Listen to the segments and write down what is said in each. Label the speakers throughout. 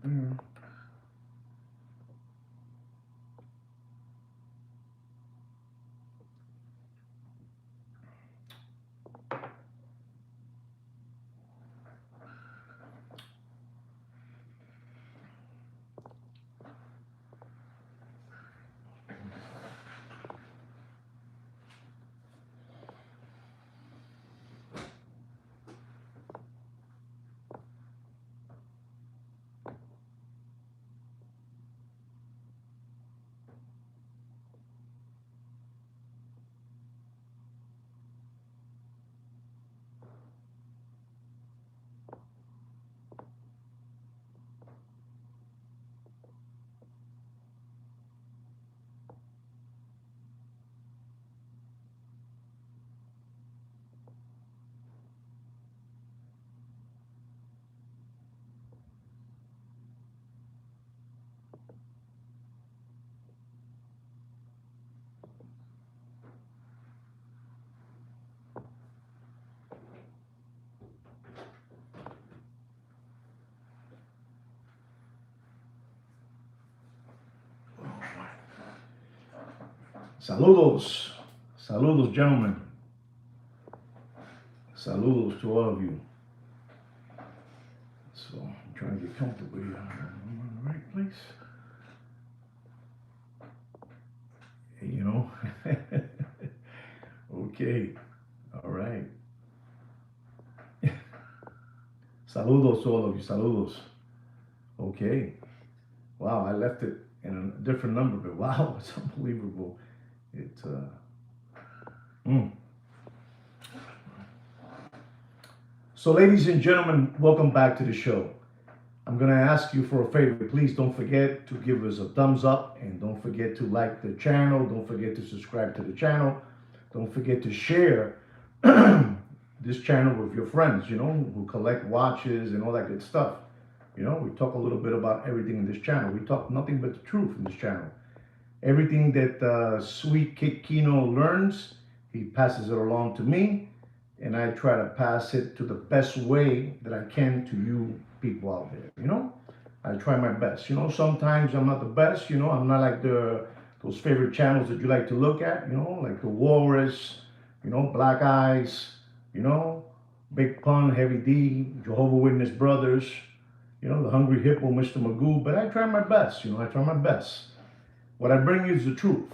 Speaker 1: Mm. Saludos. Saludos, gentlemen. Saludos to all of you. So I'm trying to get comfortable here. I'm in the right place. You know? Okay. All right. Saludos to all of you. Saludos. Okay. Wow, I left it in a different number, but wow, it's unbelievable. It's mm. So, ladies and gentlemen, welcome back to the show. I'm going to ask you for a favor. Please don't forget to give us a thumbs up and don't forget to like the channel. Don't forget to subscribe to the channel. Don't forget to share this channel with your friends, you know, who collect watches and all that good stuff. You know, we talk a little bit about everything in this channel. We talk nothing but the truth in this channel. Everything that Sweet Kid Kino learns, he passes it along to me, and I try to pass it to the best way that I can to you people out there. You know, I try my best. You know, sometimes I'm not the best. You know, I'm not like those favorite channels that you like to look at. You know, like the Walrus, you know, Black Eyes, you know, Big Pun, Heavy D, Jehovah Witness Brothers, you know, the Hungry Hippo, Mr. Magoo. But I try my best. You know, I try my best. What I bring you is the truth.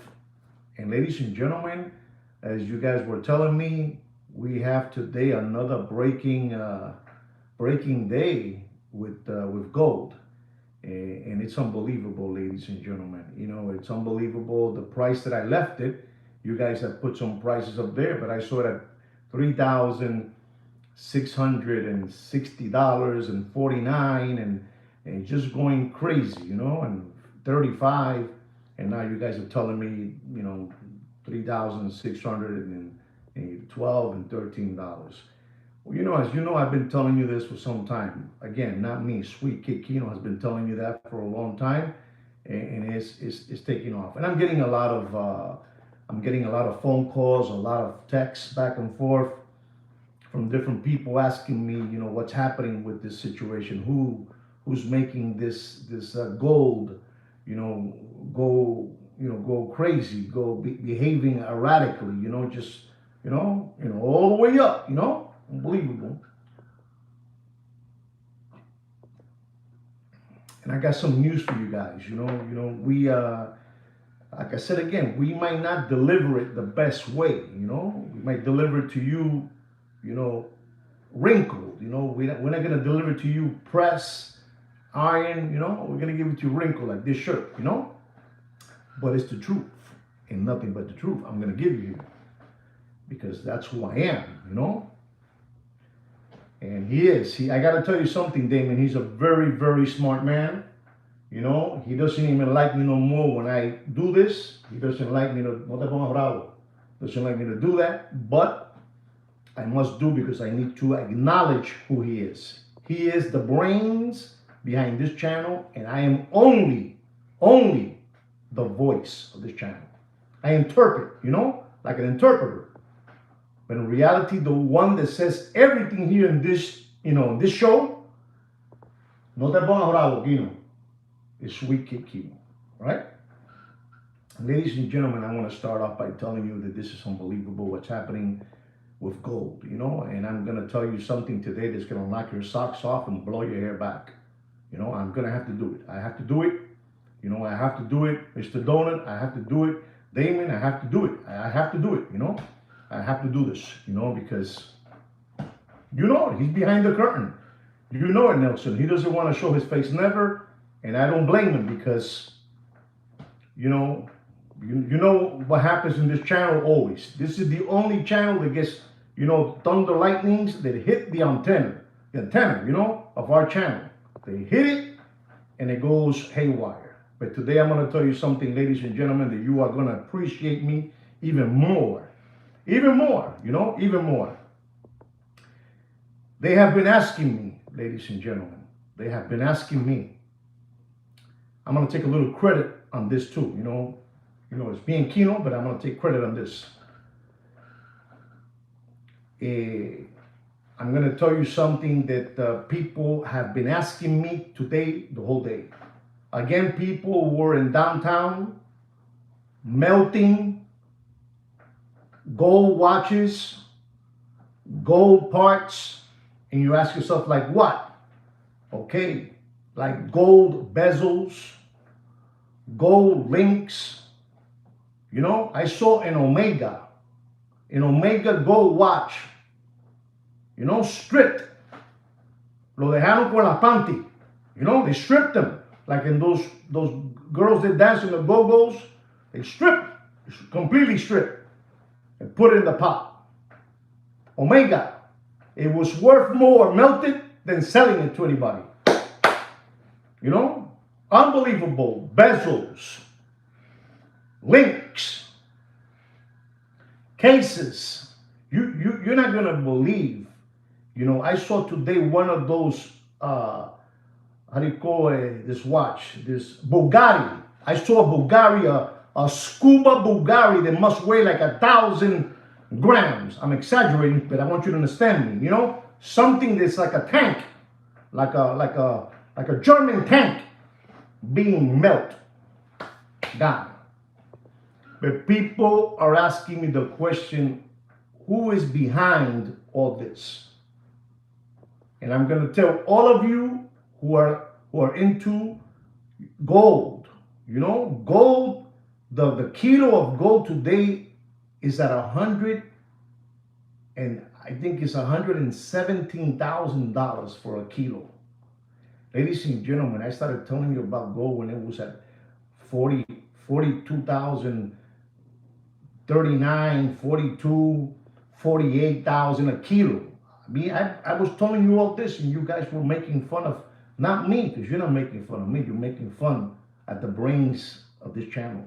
Speaker 1: And ladies and gentlemen, as you guys were telling me, we have today another breaking day with gold, and it's unbelievable, ladies and gentlemen. You know, it's unbelievable the price that I left it. You guys have put some prices up there, but I saw it at $3,660 and just going crazy, you know, and 35, and now you guys are telling me, you know, 3,612 and $13. Well, you know, as you know, I've been telling you this for some time. Again, not me. Sweet Kid Kino has been telling you that for a long time, and it's taking off. And I'm getting a lot of phone calls, a lot of texts back and forth from different people asking me, you know, what's happening with this situation, who's making this gold, you know, go crazy, behaving erratically, you know, just all the way up, you know, unbelievable. And I got some news for you guys. We like I said again, we might not deliver it the best way. You know, we might deliver it to you, you know, wrinkled. You know, we're not gonna deliver it to you press iron. You know, we're gonna give it to you wrinkled like this shirt. You know, but it's the truth and nothing but the truth. I'm gonna give you because that's who I am. You know. And he is. I got to tell you something, Damon. He's a very, very smart man. You know, he doesn't even like me no more when I do this. He doesn't like me to, no te pongas bravo. Doesn't like me to do that. But I must do because I need to acknowledge who he is. He is the brains behind this channel, and I am only the voice of this channel. I interpret, you know, like an interpreter. But in reality, the one that says everything here in this, you know, in this show, no te pongas bravo, Kino. is Sweet Kid Kino, right? Ladies and gentlemen, I want to start off by telling you that this is unbelievable what's happening with gold, and I'm going to tell you something today that's going to knock your socks off and blow your hair back. I'm going to have to do it. I have to do it. I have to do it. Mr. Donut, I have to do it. Damon, I have to do it. I have to do it, I have to do this, because he's behind the curtain. You know it, Nelson. He doesn't want to show his face never, and I don't blame him because, you know what happens in this channel always. This is the only channel that gets, thunder lightnings that hit the antenna, of our channel. They hit it and it goes haywire. But today I'm going to tell you something, ladies and gentlemen, that you are going to appreciate me even more. Even more, even more. They have been asking me, ladies and gentlemen, they have been asking me. I'm going to take a little credit on this too, it's being Kino, but I'm going to take credit on this. I'm going to tell you something that people have been asking me today, the whole day. Again, people were in downtown melting gold watches, gold parts, and you ask yourself, like what? Okay, like gold bezels, gold links. I saw an Omega gold watch, stripped. Lo dejaron con la panty. They stripped them. Like in those girls that dance in the go-go's, they stripped, completely stripped, and put it in the pot. Omega. It was worth more melted than selling it to anybody. Unbelievable bezels, links, cases. You're not gonna believe. I saw today one of those. How do you call it? This watch, this Bulgari. I saw a Bulgari, a scuba Bulgari that must weigh like 1,000 grams. I'm exaggerating, but I want you to understand me. Something that's like a tank, like a German tank being melted down. But people are asking me the question, who is behind all this? And I'm going to tell all of you who are into gold. Gold, the kilo of gold today is at 100, and I think it's $117,000 for a kilo. Ladies and gentlemen, I started telling you about gold when it was at 42,000, 39, 42, 48,000 a kilo. I was telling you all this, and you guys were making fun of, not me, because you're not making fun of me, you're making fun at the brains of this channel.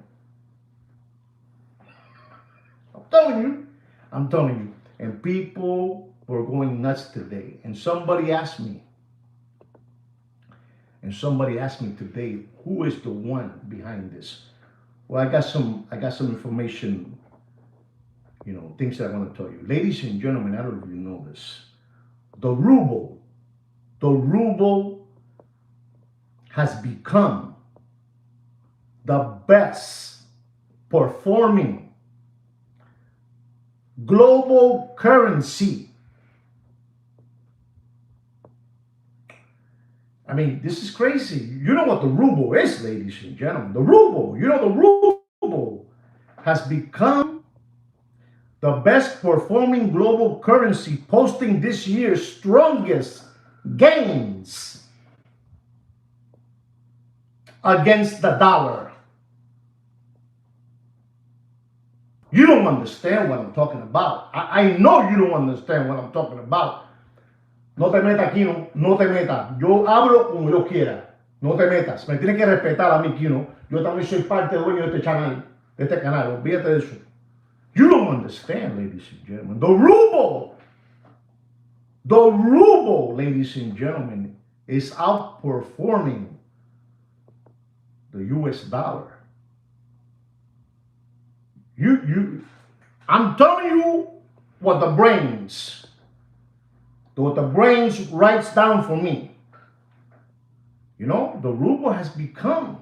Speaker 1: I'm telling you. And people were going nuts today. And somebody asked me today, who is the one behind this? Well, I got some information, things that I want to tell you. Ladies and gentlemen, I don't know if you know this. The ruble has become the best performing global currency. I mean, this is crazy. You know what the ruble is, ladies and gentlemen. The ruble has become the best performing global currency, posting this year's strongest gains against the dollar. You don't understand what I'm talking about. I know you don't understand what I'm talking about. No te metas, Kino. No te metas. Yo hablo como yo quiera. No te metas. Me tienes que respetar a mí, Kino. Yo también soy parte dueño de este canal. Olvídate de eso. You don't understand, ladies and gentlemen. The ruble, ladies and gentlemen, is outperforming the US dollar. I'm telling you what the brains writes down for me. You know, the ruble has become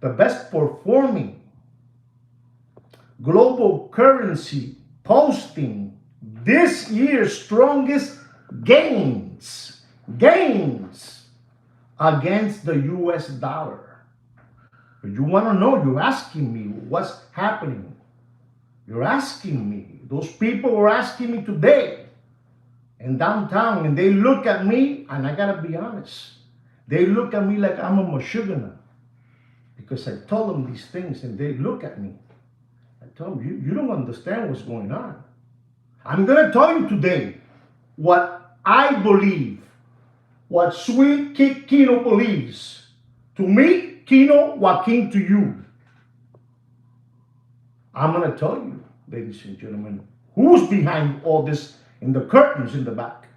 Speaker 1: the best performing global currency, posting this year's strongest gains against the US dollar. But you want to know, you're asking me what's happening. You're asking me. Those people were asking me today in downtown, and they look at me, and I gotta be honest. They look at me like I'm a mashugana because I tell them these things, and they look at me. I tell them, you don't understand what's going on. I'm gonna tell you today what I believe, what Sweet Kino believes. To me, Kino, Joaquin to you. I'm gonna tell you, ladies and gentlemen, who's behind all this in the curtains in the back.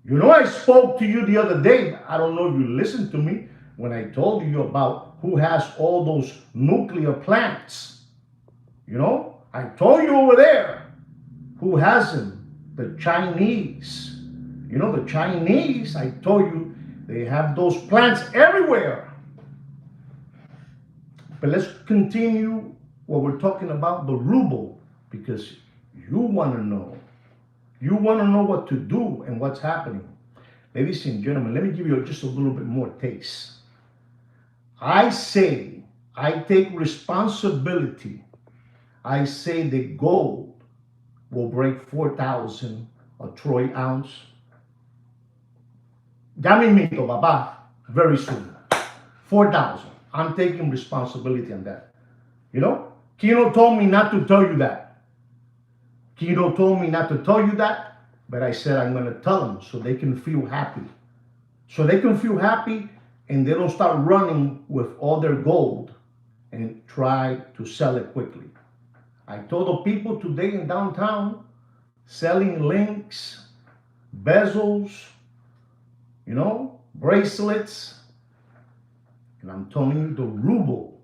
Speaker 1: You know, I spoke to you the other day. I don't know if you listened to me when I told you about who has all those nuclear plants. You know, I told you over there who has them. The Chinese. You know, the Chinese, I told you, they have those plants everywhere. But let's continue what we're talking about, the ruble, because you want to know. You want to know what to do and what's happening. Ladies and gentlemen, let me give you just a little bit more taste. I say, I take responsibility. I say the gold will break 4,000 a troy ounce. Ya mismito, papá, very soon. 4,000. I'm taking responsibility on that. You know, Kino told me not to tell you that. Kino told me not to tell you that, but I said I'm going to tell them so they can feel happy. So they can feel happy and they don't start running with all their gold and try to sell it quickly. I told the people today in downtown selling links, bezels, you know, bracelets. And I'm telling you, the ruble,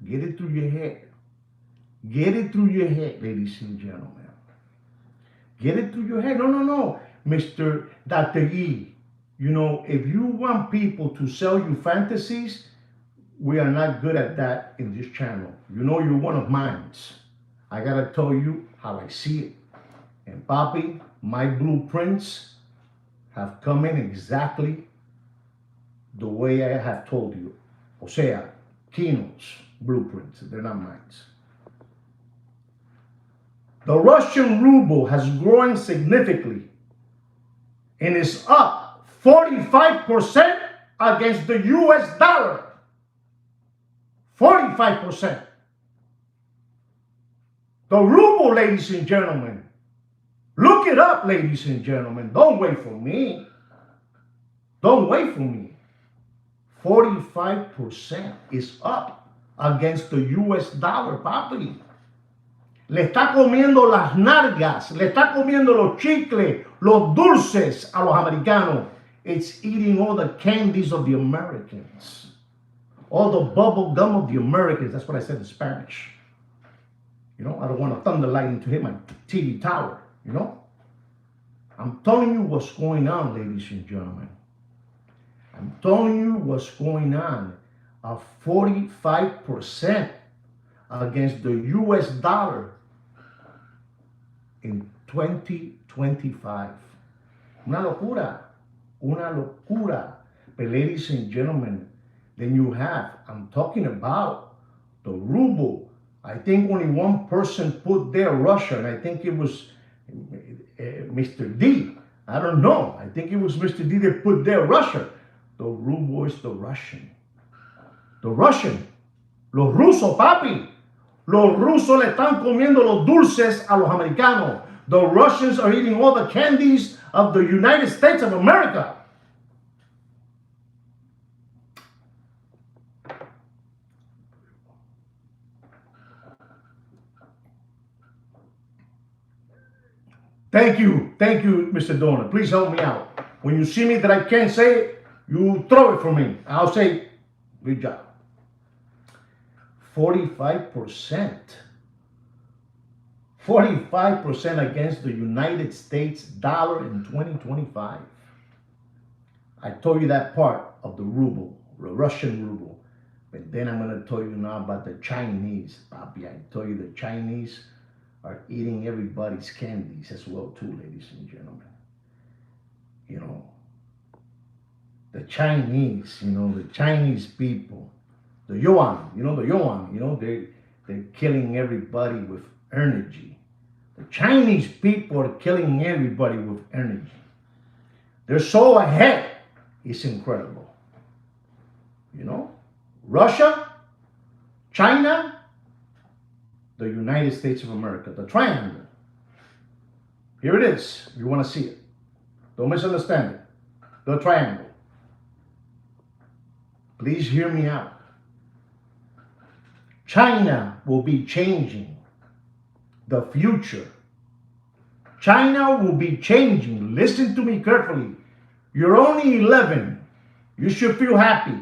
Speaker 1: get it through your head. Get it through your head, ladies and gentlemen. Get it through your head. No, Mr. Dr. E. You know, if you want people to sell you fantasies, we are not good at that in this channel. You know, you're one of mine. I gotta tell you how I see it. And Papi, my blueprints have come in exactly the way I have told you. O sea, Kino's blueprints, they're not mine. The Russian ruble has grown significantly and is up 45% against the US dollar. 45%. The ruble, ladies and gentlemen. Look it up, ladies and gentlemen. Don't wait for me. Don't wait for me. 45% is up against the US dollar, papi. Le está comiendo las nalgas, le está comiendo los chicles, los dulces a los americanos. It's eating all the candies of the Americans. All the bubble gum of the Americans. That's what I said in Spanish. You know, I don't want a thunder lightning to hit my TV tower, you know. I'm telling you what's going on, ladies and gentlemen. I'm telling you what's going on. A 45% against the US dollar in 2025. Una locura. Una locura. But ladies and gentlemen, then you have, I'm talking about the ruble. I think only one person put there Russia, and I think it was Mr. D. I don't know. I think it was Mr. D that put there Russia. The ruble is the Russian. The Russian. Los rusos, papi. Los rusos le están comiendo los dulces a los americanos. The Russians are eating all the candies of the United States of America. Thank you, Mr. Donor. Please help me out. When you see me that I can't say it, you throw it for me. I'll say, good job. 45%. 45% against the United States dollar in 2025. I told you that part of the ruble, the Russian ruble. But then I'm going to tell you now about the Chinese, Papi. I told you the Chinese are eating everybody's candies as well too, ladies and gentlemen. You know, the Chinese, the Chinese people, the yuan, the yuan, they're killing everybody with energy. The Chinese people are killing everybody with energy. They're so ahead, it's incredible. Russia, China, the United States of America, the triangle. Here it is. You want to see it. Don't misunderstand it. The triangle. Please hear me out. China will be changing the future. China will be changing. Listen to me carefully. You're only 11. You should feel happy.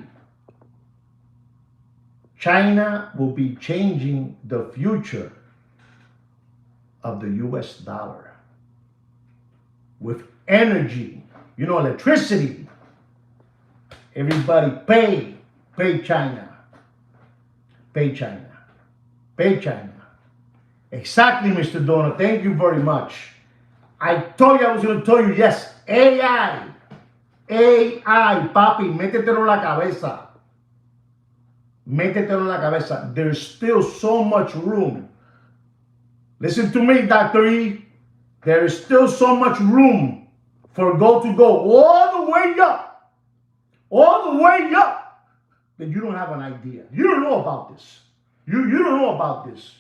Speaker 1: China will be changing the future of the US dollar with energy, electricity. Everybody pay China. Pay China. Pay China. Exactly, Mr. Donor. Thank you very much. I told you I was going to tell you, yes, AI. AI, papi, métetelo en la cabeza. Métetelo en la cabeza. There's still so much room. Listen to me, Dr. E. There is still so much room for gold to go all the way up. All the way up. That you don't have an idea. You don't know about this. You don't know about this.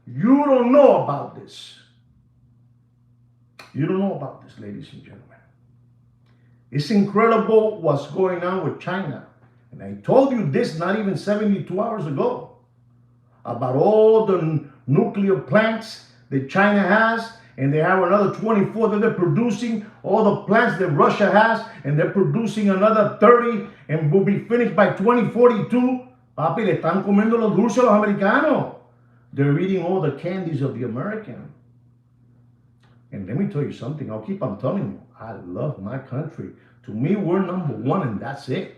Speaker 1: You don't know about this. You don't know about this, ladies and gentlemen. It's incredible what's going on with China. And I told you this not even 72 hours ago about all the nuclear plants that China has, and they have another 24 that they're producing, all the plants that Russia has, and they're producing another 30 and will be finished by 2042. Papi, le están comiendo los dulces a los americanos. They're eating all the candies of the American. And let me tell you something. I'll keep on telling you. I love my country. To me, we're number one, and that's it.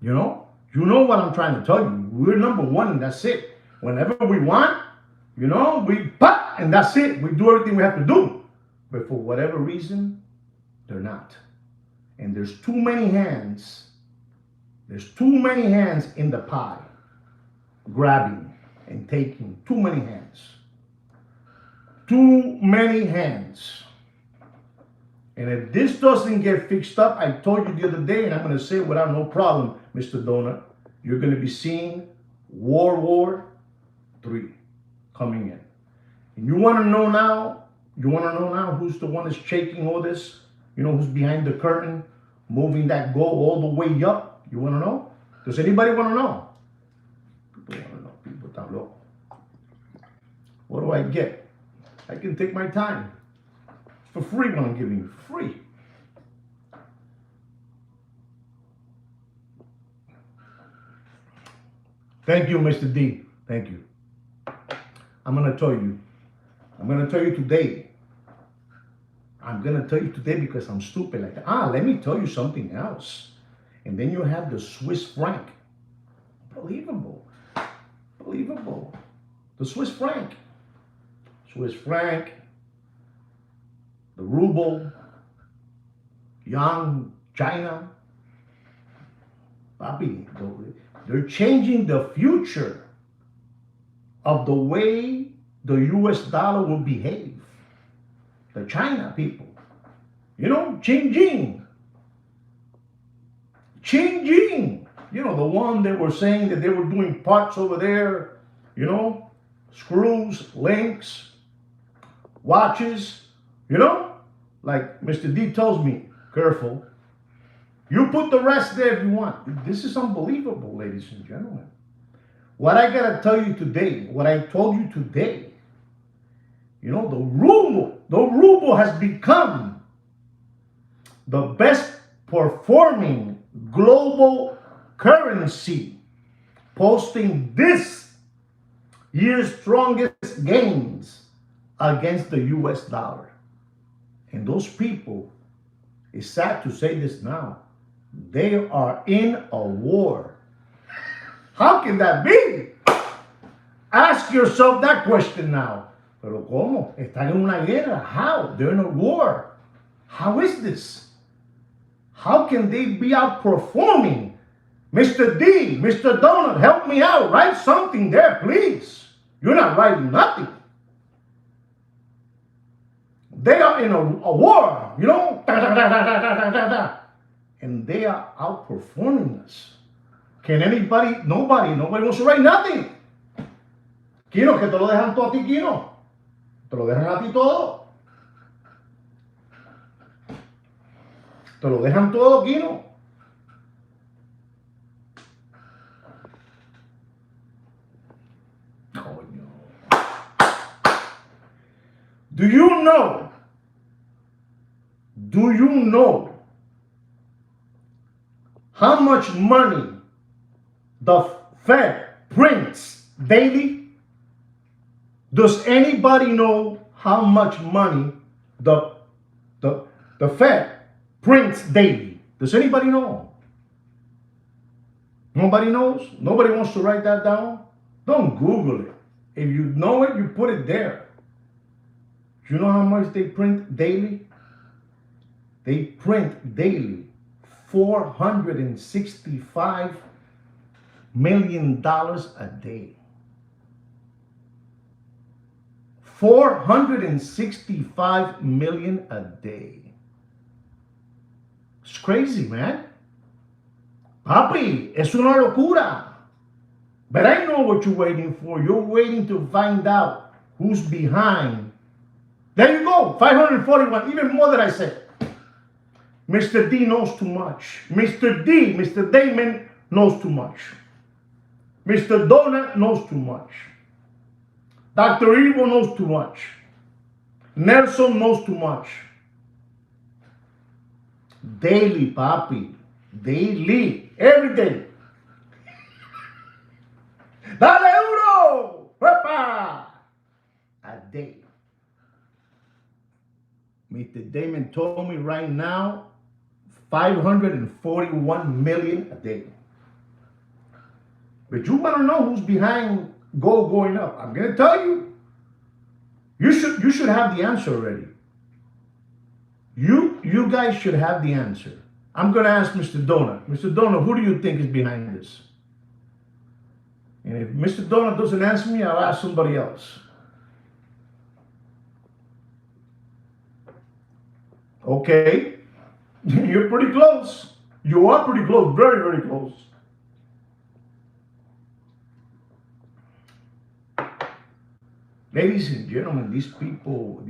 Speaker 1: You know what I'm trying to tell you. We're number one, and that's it. Whenever we want, we pop, and that's it. We do everything we have to do. But for whatever reason, they're not. And there's too many hands. There's too many hands in the pie, grabbing and taking. Too many hands. Too many hands. And if this doesn't get fixed up, I told you the other day, and I'm going to say it without no problem, Mr. Donut, you're going to be seeing World War III coming in. And you want to know now who's the one that's shaking all this? Who's behind the curtain, moving that gold all the way up? You want to know? Does anybody want to know? People want to know. People down low. What do I get? I can take my time. It's for free when I'm giving you. Free. Thank you, Mr. D. Thank you. I'm going to tell you today. I'm going to tell you today because I'm stupid like that. Let me tell you something else. And then you have the Swiss franc. Believable. The Swiss franc. The ruble, yuan, China. Papi, they're changing the future of the way the US dollar will behave. The China people. Xi Jinping. The one that were saying that they were doing parts over there, screws, links, watches, like Mr. D tells me, careful. You put the rest there if you want. This is unbelievable, ladies and gentlemen. What I gotta tell you today, what I told you today, the ruble has become the best performing global currency, posting this year's strongest gains against the US dollar. And those people, It's sad to say this now. They are in a war. How can that be? Ask yourself that question now. Pero ¿cómo? Están en una guerra. How? They're in a war. How is this? How can they be outperforming? Mr. D, Mr. Donut, help me out. Write something there, please. You're not writing nothing. They are in a war, you know? And they are outperforming us. Can anybody? Nobody wants to write nothing. Kino, que te lo dejan todo a ti, Kino. Te lo dejan a ti todo. Te lo dejan todo, Kino. Coño. Do you know how much money the Fed prints daily? Does anybody know how much money the Fed prints daily? Does anybody know? Nobody knows? Nobody wants to write that down? Don't Google it. If you know it, you put it there. You know how much they print daily? They print daily $465 million a day. $465 million a day. It's crazy, man. Papi, es una locura. But I know what you're waiting for. You're waiting to find out who's behind. There you go, 541, even more than I said. Mr. D knows too much. Mr. Damon knows too much. Mr. Donut knows too much. Dr. Evo knows too much. Nelson knows too much. Daily, papi. Daily. Every day. Dale euro! Wepa! A day. Mr. Damon told me right now, 541 million a day. But you want to know who's behind gold going up. I'm going to tell you. You should have the answer already. You guys should have the answer. I'm going to ask Mr. Donut. Mr. Donut, who do you think is behind this? And if Mr. Donut doesn't answer me, I'll ask somebody else. Okay. You're pretty close. You are pretty close. Very, very close. Ladies and gentlemen, these people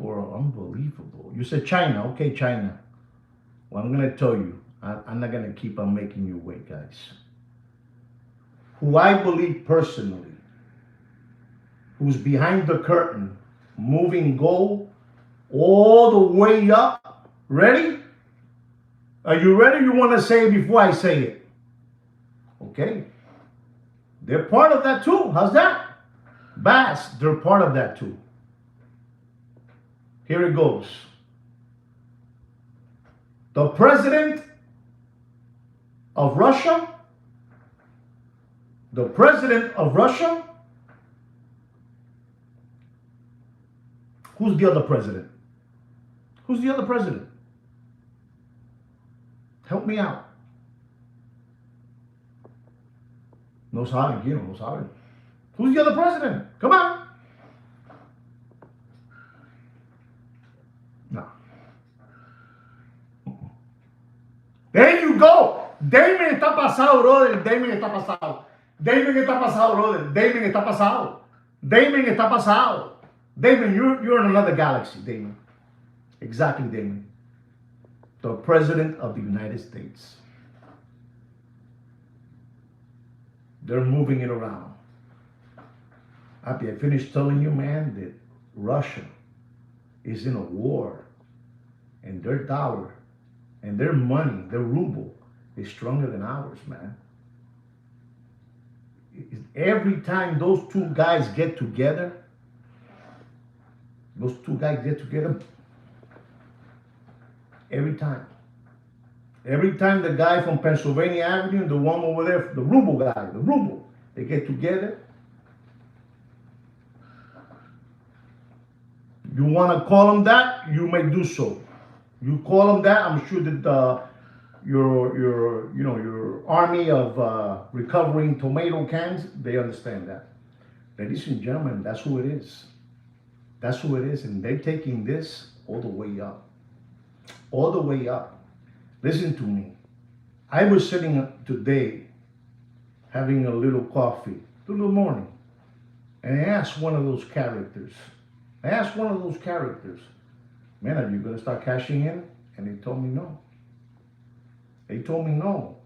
Speaker 1: are unbelievable. You said China. Okay, China. Well, I'm going to tell you. I'm not going to keep on making you wait, guys. Who I believe personally, who's behind the curtain, moving gold all the way up. Ready? Are you ready? You want to say it before I say it? Okay. They're part of that too. How's that? Bass, they're part of that too. Here it goes. The president of Russia. The president of Russia. Who's the other president? Who's the other president? Help me out. No saben, Kino, no saben. Who's the other president? Come on. No. There you go. Damon está pasado, brother. Damon está pasado. Damon está pasado, brother. Damon está pasado. Damon está pasado. Damon, you're in another galaxy, Damon. Exactly, Damon. The President of the United States. They're moving it around. Happy, I finished telling you, man, that Russia is in a war. And their dollar and their money, their ruble, is stronger than ours, man. Every time those two guys get together, Every time. Every time the guy from Pennsylvania Avenue, the one over there, the Ruble guy, the Ruble, they get together. You want to call them that, you may do so. You call them that, I'm sure that your army of recovering tomato cans, they understand that. Ladies and gentlemen, that's who it is. That's who it is, and they're taking this all the way up. All the way up. Listen to me. I was sitting today having a little coffee through the morning, and I asked one of those characters, man, are you going to start cashing in? And they told me no. They told me no.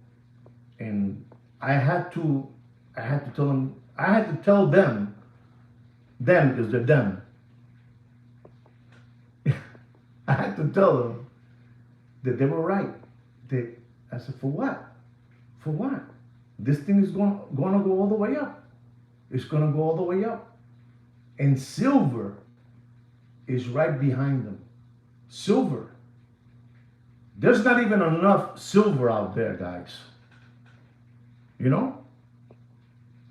Speaker 1: And I had to tell them, because they're them. I had to tell them that they were right. I said, for what? For what? This thing is going to go all the way up. It's going to go all the way up. And silver is right behind them. Silver. There's not even enough silver out there, guys. You know?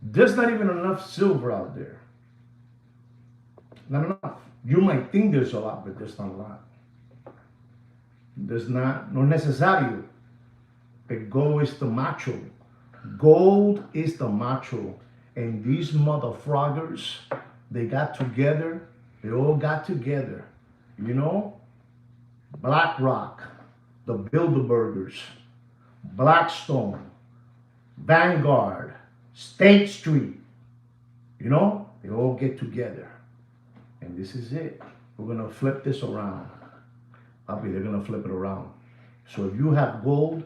Speaker 1: There's not even enough silver out there. Not enough. You might think there's a lot, but there's not a lot. There's not, no necesario. But gold is the macho. Gold is the macho. And these motherfroggers, they got together. They all got together. You know? BlackRock, the Bilderbergers, Blackstone, Vanguard, State Street. You know? They all get together. And this is it. We're going to flip this around. They're going to flip it around. So if you have gold,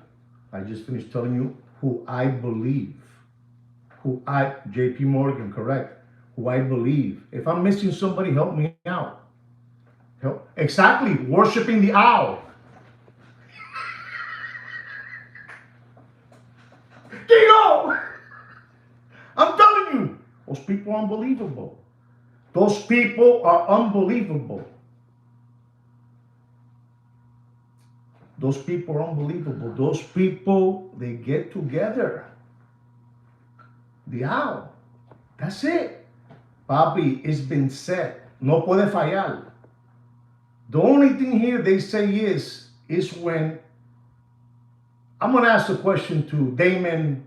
Speaker 1: I just finished telling you who I believe. JP Morgan, correct. Who I believe. If I'm missing somebody, help me out. Exactly. Worshiping the owl. Tito! I'm telling you, those people are unbelievable. Those people are unbelievable. Those people are unbelievable. Those people, they get together. The owl. That's it. Papi, it's been said. No puede fallar. The only thing here they say is when, I'm going to ask a question to Damon.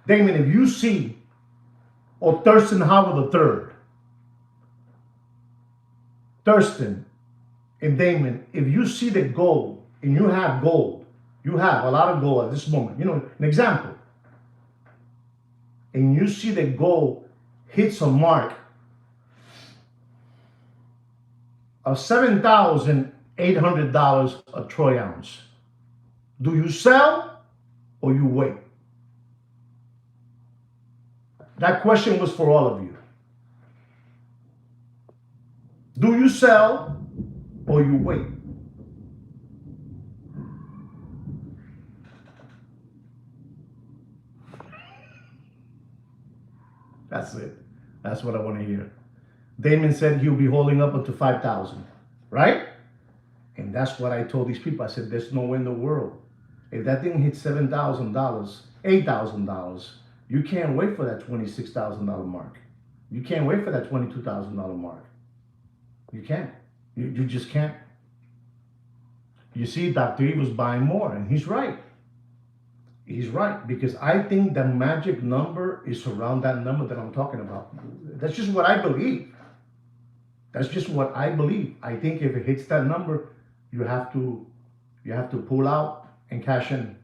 Speaker 1: Damon, if you see, or Thurston Howard III, Thurston and Damon, if you see the gold, and you have gold, you have a lot of gold at this moment, you know, an example, and you see the gold hits a mark of $7,800 a troy ounce, do you sell or you wait? That question was for all of you. Do you sell or you wait? That's it. That's what I want to hear. Damon said he'll be holding up to 5,000, right? And that's what I told these people. I said, there's no way in the world. If that thing hits $7,000, $8,000, you can't wait for that $26,000 mark. You can't wait for that $22,000 mark. You can't. You just can't. You see, Dr. E was buying more, and he's right. He's right, because I think the magic number is around that number that I'm talking about. That's just what I believe. That's just what I believe. I think if it hits that number, you have to pull out and cash in.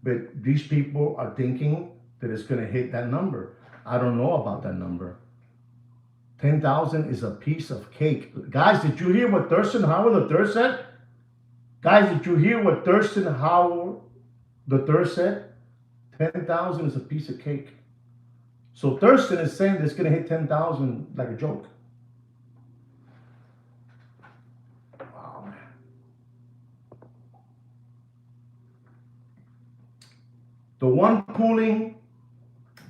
Speaker 1: But these people are thinking that it's going to hit that number. I don't know about that number. 10,000 is a piece of cake. Guys, did you hear what Thurston Howard III said? Guys, did you hear what Thurston Howard III said? 10,000 is a piece of cake. So Thurston is saying that it's going to hit 10,000 like a joke. Wow, man. The one pulling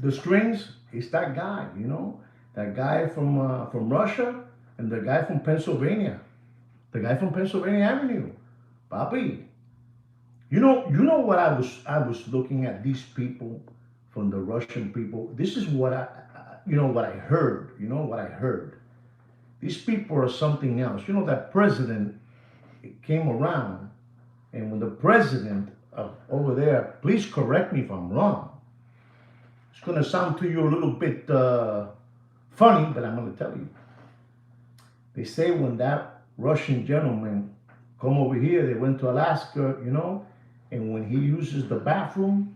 Speaker 1: the strings is that guy, you know, that guy from Russia and the guy from Pennsylvania. The guy from Pennsylvania Avenue. Papi, you know what I was looking at these people from the Russian people. This is what what I heard. You know what I heard. These people are something else. You know that president came around, and when the president over there, please correct me if I'm wrong. It's gonna sound to you a little bit funny, but I'm gonna tell you. They say when that Russian gentleman come over here, they went to Alaska, and when he uses the bathroom,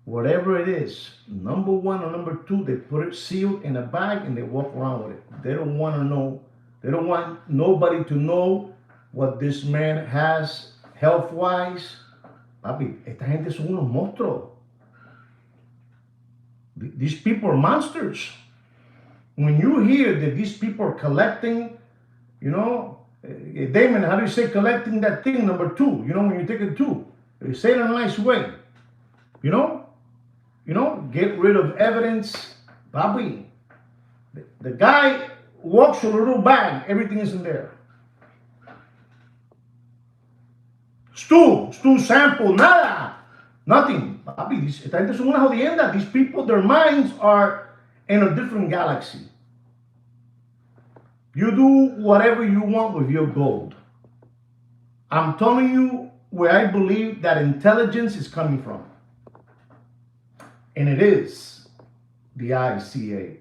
Speaker 1: whatever it is, number one or number two, they put it sealed in a bag and they walk around with it. They don't want to know. They don't want nobody to know what this man has health-wise. Papi, esta gente son unos monstruos. These people are monsters. When you hear that these people are collecting, Damon, how do you say collecting that thing, number two? When you take a two, you say it in a nice way. Get rid of evidence. Papi, the guy walks with a little bag, everything is in there. Stool sample, nada. Nothing. Papi, esta gente son una jodienda. These people, their minds are in a different galaxy. You do whatever you want with your gold. I'm telling you where I believe that intelligence is coming from. And it is the ICA.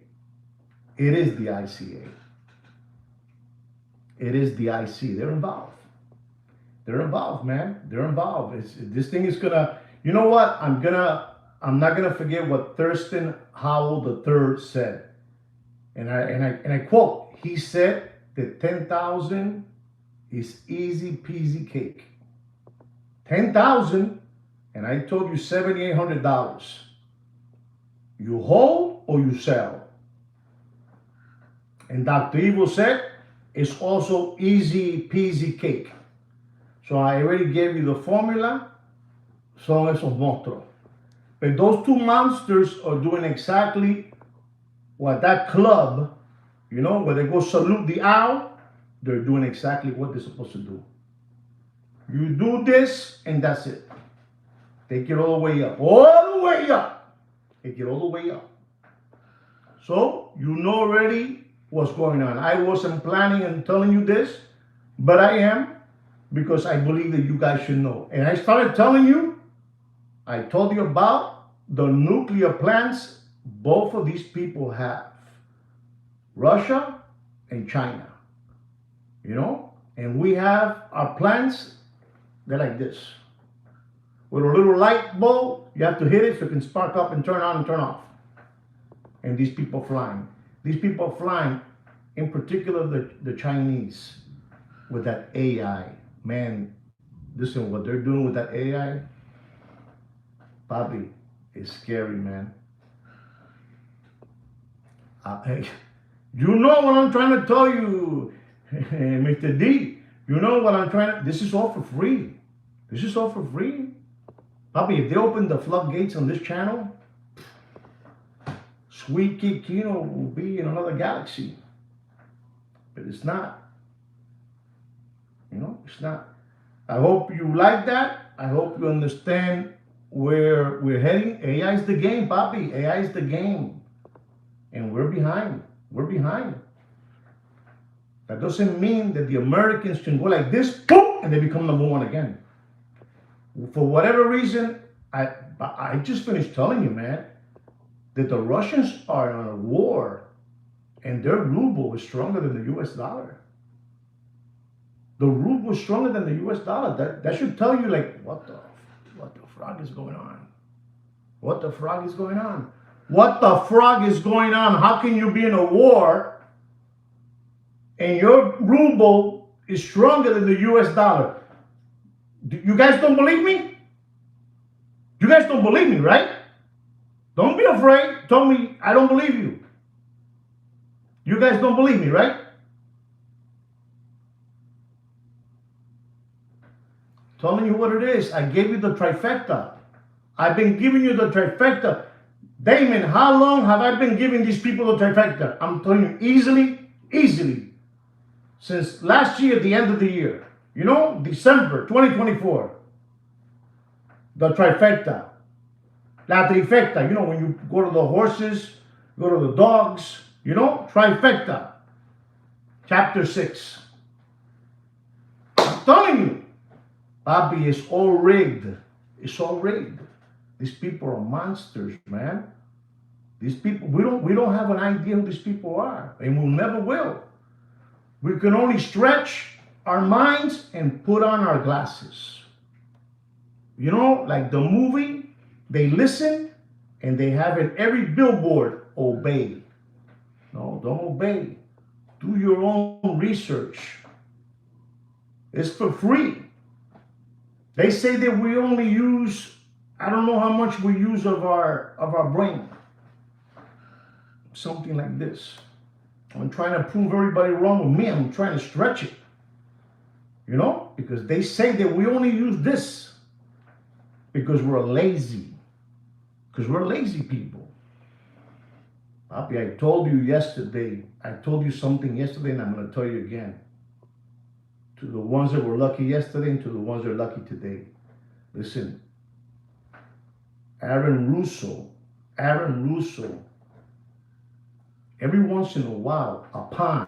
Speaker 1: It is the ICA. It is the IC. They're involved. They're involved, man. They're involved. This thing is gonna, you know what? I'm not gonna forget what Thurston Howell III said. And I quote, he said that 10,000 is easy peasy cake. 10,000, and I told you $7,800. You hold or you sell. And Dr. Evil said it's also easy peasy cake. So I already gave you the formula. Son esos monstruos. But those two monsters are doing exactly what that club, where they go salute the owl, they're doing exactly what they're supposed to do. You do this, and that's it. Take it all the way up. All the way up. Take it all the way up. So, you know already what's going on. I wasn't planning on telling you this, but I am, because I believe that you guys should know. And I started telling you, I told you about the nuclear plants both of these people have. Russia and China. And we have our plants, they're like this. With a little light bulb, you have to hit it so it can spark up and turn on and turn off. And these people flying. These people flying, in particular the Chinese, with that AI. Man, listen, what they're doing with that AI, Bobby, is scary, man. You know what I'm trying to tell you, Mr. D. You know what I'm trying to, this is all for free. This is all for free. Bobby, if they open the floodgates on this channel, Sweet Kid Kino will be in another galaxy. But it's not. It's not. I hope you like that. I hope you understand where we're heading. AI is the game, Bobby. AI is the game. And we're behind. We're behind. That doesn't mean that the Americans can go like this, boom, and they become number one again. For whatever reason, I just finished telling you, man, that the Russians are on a war, and their ruble is stronger than the U.S. dollar. The ruble is stronger than the U.S. dollar. That should tell you, like, what the frog is going on? What the frog is going on? What the frog is going on? How can you be in a war and your ruble is stronger than the U.S. dollar? You guys don't believe me? You guys don't believe me, right? Don't be afraid. Tell me I don't believe you. You guys don't believe me, right? Telling you what it is. I gave you the trifecta. I've been giving you the trifecta. Damon, how long have I been giving these people the trifecta? I'm telling you, easily, since last year, at the end of the year. You know, December 2024. The trifecta. La trifecta. You know, when you go to the horses, go to the dogs, you know, trifecta. Chapter 6. I'm telling you, Papi, it's all rigged. It's all rigged. These people are monsters, man. These people, we don't have an idea who these people are, and we never will. We can only stretch our minds and put on our glasses. You know, like the movie, they listen and they have in every billboard, obey. No, don't obey. Do your own research. It's for free. They say that we only use, I don't know how much we use of our brain. Something like this. I'm trying to prove everybody wrong with me. I'm trying to stretch it. You know? Because they say that we only use this because we're lazy. Because we're lazy people. Papi, I told you yesterday. I told you something yesterday, and I'm going to tell you again. To the ones that were lucky yesterday and to the ones that are lucky today. Listen. Aaron Russo, every once in a while, a pawn,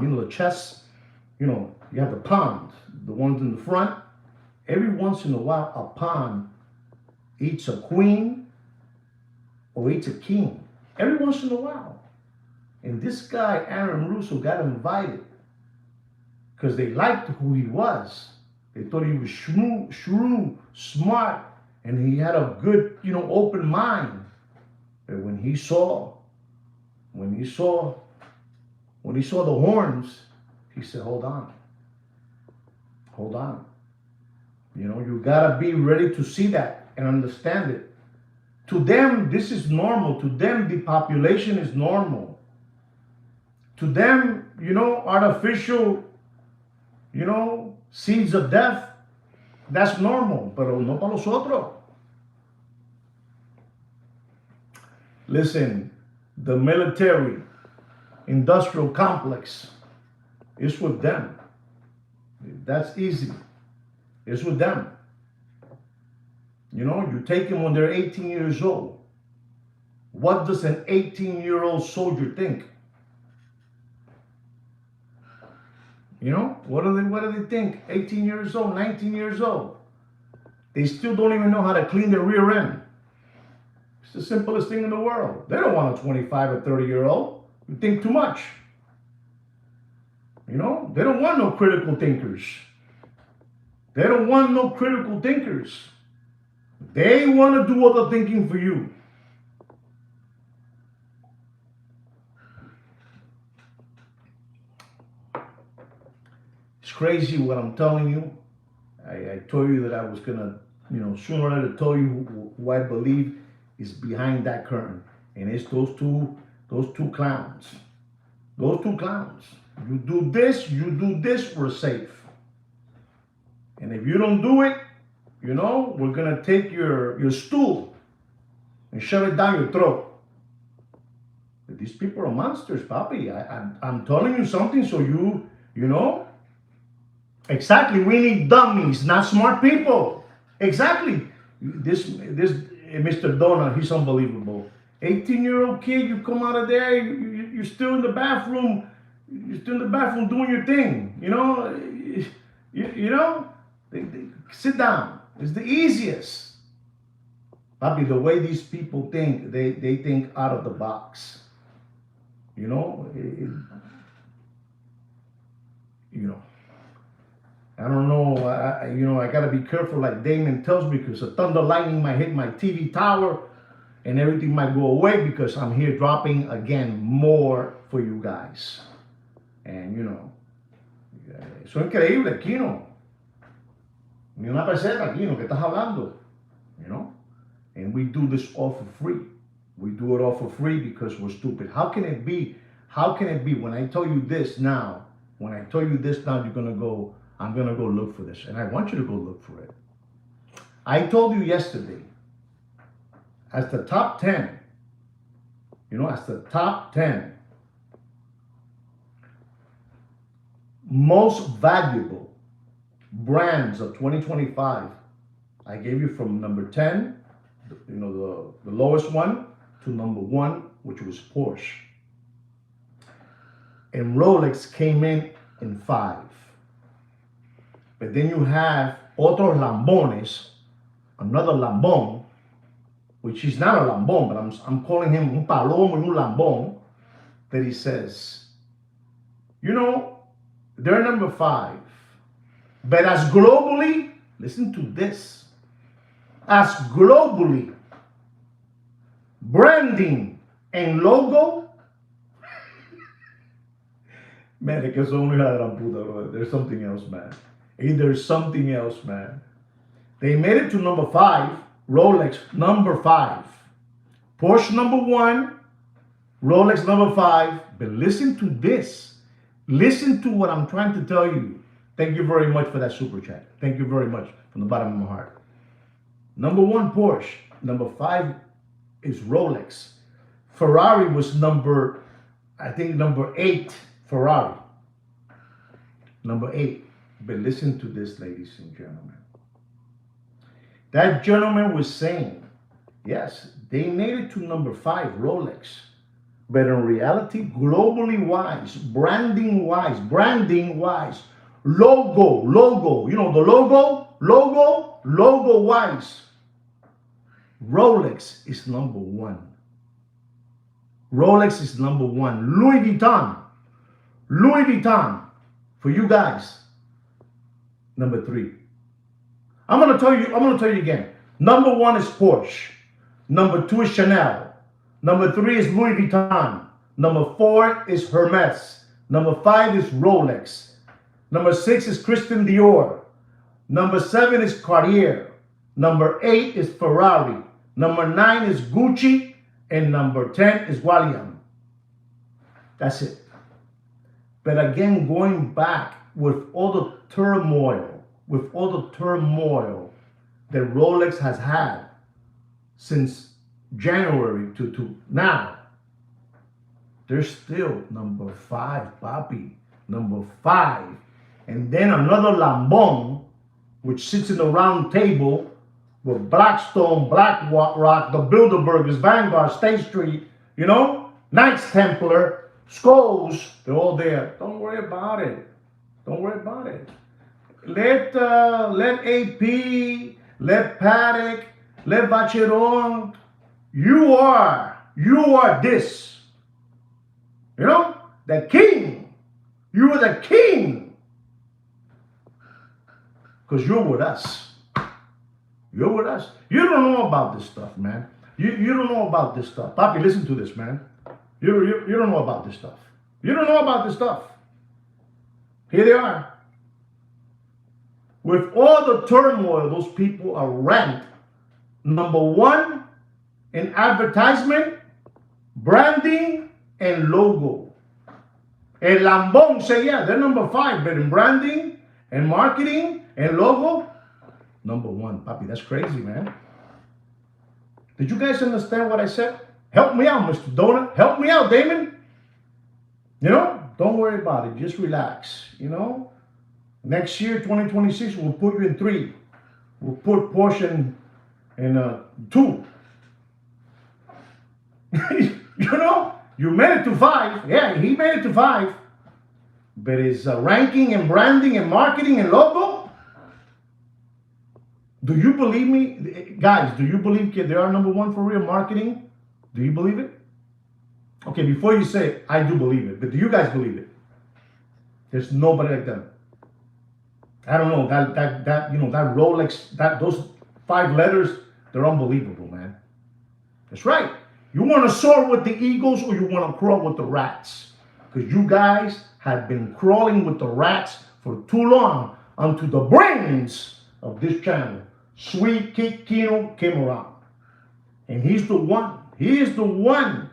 Speaker 1: you know, the chess, you know, you have the pawns, the ones in the front. Every once in a while, a pawn eats a queen or eats a king. Every once in a while. And this guy, Aaron Russo, got invited because they liked who he was. They thought he was shrewd, smart, and he had a good, you know, open mind. But when he saw the horns, he said, hold on. You know, you gotta be ready to see that and understand it. To them, this is normal. To them, depopulation is normal. To them, you know, artificial, you know, seeds of death, that's normal. Pero no para los otros. Listen, the military industrial complex is with them. That's easy. It's with them. You know, you take them when they're 18 years old. What does an 18-year-old soldier think? You know, what do they think? 18 years old, 19 years old. They still don't even know how to clean their rear end. It's the simplest thing in the world. They don't want a 25 or 30-year-old. You think too much. You know, they don't want no critical thinkers. They don't want no critical thinkers. They want to do all the thinking for you. It's crazy what I'm telling you. I told you that I was going to, you know, sooner or later tell you who I believe is behind that curtain. And it's those two clowns. Those two clowns. You do this, we're safe. And if you don't do it, you know, we're going to take your stool and shove it down your throat. But these people are monsters, Papi. I'm telling you something so you know. Exactly, we need dummies, not smart people. Exactly. This Mr. Donut, he's unbelievable. 18-year-old kid, you come out of there, you're still in the bathroom. You're still in the bathroom doing your thing. You know, you know, they sit down. It's the easiest. Papi, the way these people think, they think out of the box. You know, you know. I don't know, you know, I got to be careful like Damon tells me because the thunder lightning might hit my TV tower and everything might go away because I'm here dropping again more for you guys. And, you know, eso es increíble, Kino. Ni una peseta, Kino, ¿qué estás hablando? You know? And we do this all for free. We do it all for free because we're stupid. How can it be when I tell you this now, you're going to go, I'm going to go look for this. And I want you to go look for it. I told you yesterday, as the top 10, you know, as the top 10 most valuable brands of 2025. I gave you from number 10, the lowest one, to number 1, which was Porsche. And Rolex came in 5. But then you have otros lambones, another lambón, which is not a lambón, but I'm calling him un palomo y un lambón, that he says, they're number 5. But as globally, listen to this, as globally, branding and logo, man, es que son una hija de la puta, bro. There's something else, man. There's something else, man. They made it to number 5, Rolex number 5, Porsche number 1, Rolex number 5. But listen to this. Listen to what I'm trying to tell you. Thank you very much for that super chat. Thank you very much from the bottom of my heart. Number 1, Porsche. Number 5 is Rolex. Ferrari was number 8, Ferrari. Number 8. But listen to this, ladies and gentlemen. That gentleman was saying, yes, they made it to number 5, Rolex. But in reality, globally wise, branding wise, logo, the logo wise, Rolex is number 1. Rolex is number 1. Louis Vuitton, for you guys, number 3. I'm gonna tell you again. Number 1 is Porsche. Number 2 is Chanel. Number 3 is Louis Vuitton. Number 4 is Hermes. Number 5 is Rolex. Number 6 is Christian Dior. Number 7 is Cartier. Number 8 is Ferrari. Number 9 is Gucci. And number 10 is Walian. That's it. But again, going back with all the turmoil that Rolex has had since January to now, they're still number 5, papi. Number 5. And then another Lambon, which sits in the round table with Blackstone, BlackRock, the Bilderbergers, Vanguard, State Street, Knights Templar, Scholes, they're all there. Don't worry about it. Let AP, let Patek, let Vacheron, you are this. The king. You are the king. Because you're with us. You don't know about this stuff, man. You don't know about this stuff. Papi, listen to this, man. You don't know about this stuff. Here they are. With all the turmoil, those people are ranked number 1 in advertisement, branding, and logo. El Lambón say, yeah, they're number 5, but in branding and marketing and logo, number 1. Papi, that's crazy, man. Did you guys understand what I said? Help me out, Mr. Donut. Help me out, Damon. Don't worry about it. Just relax, Next year, 2026, we'll put you in 3. We'll put Porsche in 2. You made it to 5. Yeah, he made it to 5. But his ranking and branding and marketing and logo, do you believe me? Guys, do you believe they are number 1 for real marketing? Do you believe it? Okay, before you say it, I do believe it. But do you guys believe it? There's nobody like them. I don't know, that Rolex, those 5 letters, they're unbelievable, man. That's right. You want to soar with the eagles or you want to crawl with the rats? Because you guys have been crawling with the rats for too long until the brains of this channel, Sweet Kid Kino, came around. And he's the one. He is the one,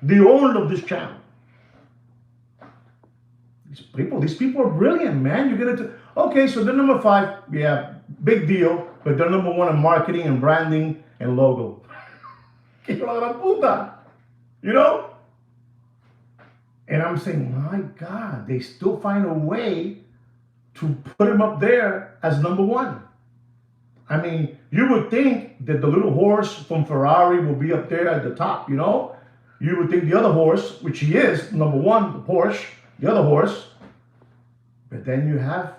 Speaker 1: the owner of this channel. These people are brilliant, man. You get it. Okay, so they're number 5. Yeah, big deal. But they're number 1 in marketing and branding and logo. Que la gran puta. And I'm saying, my God, they still find a way to put him up there as number one. I mean, you would think that the little horse from Ferrari will be up there at the top, you know? You would think the other horse, which he is, number one, the Porsche, the other horse. But then you have,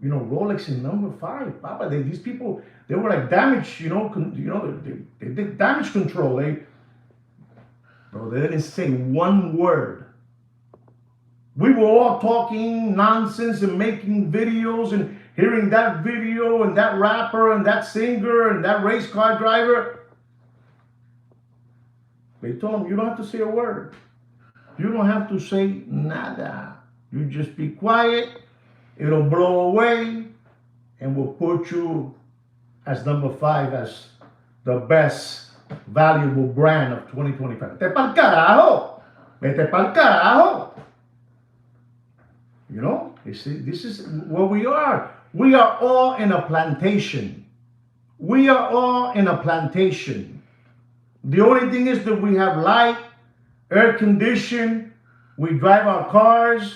Speaker 1: you know, Rolex in number five. Papa, these people, they were like damage, they did damage control. Bro, they didn't say one word. We were all talking nonsense and making videos and hearing that video and that rapper and that singer and that race car driver. They told him, you don't have to say a word. You don't have to say nada. You just be quiet. It'll blow away. And we'll put you as number five as the best valuable brand of 2025. Vete pa'l carajo. Vete pa'l carajo. You know, this is where we are. We are all in a plantation. We are all in a plantation. The only thing is that we have light, air condition, we drive our cars,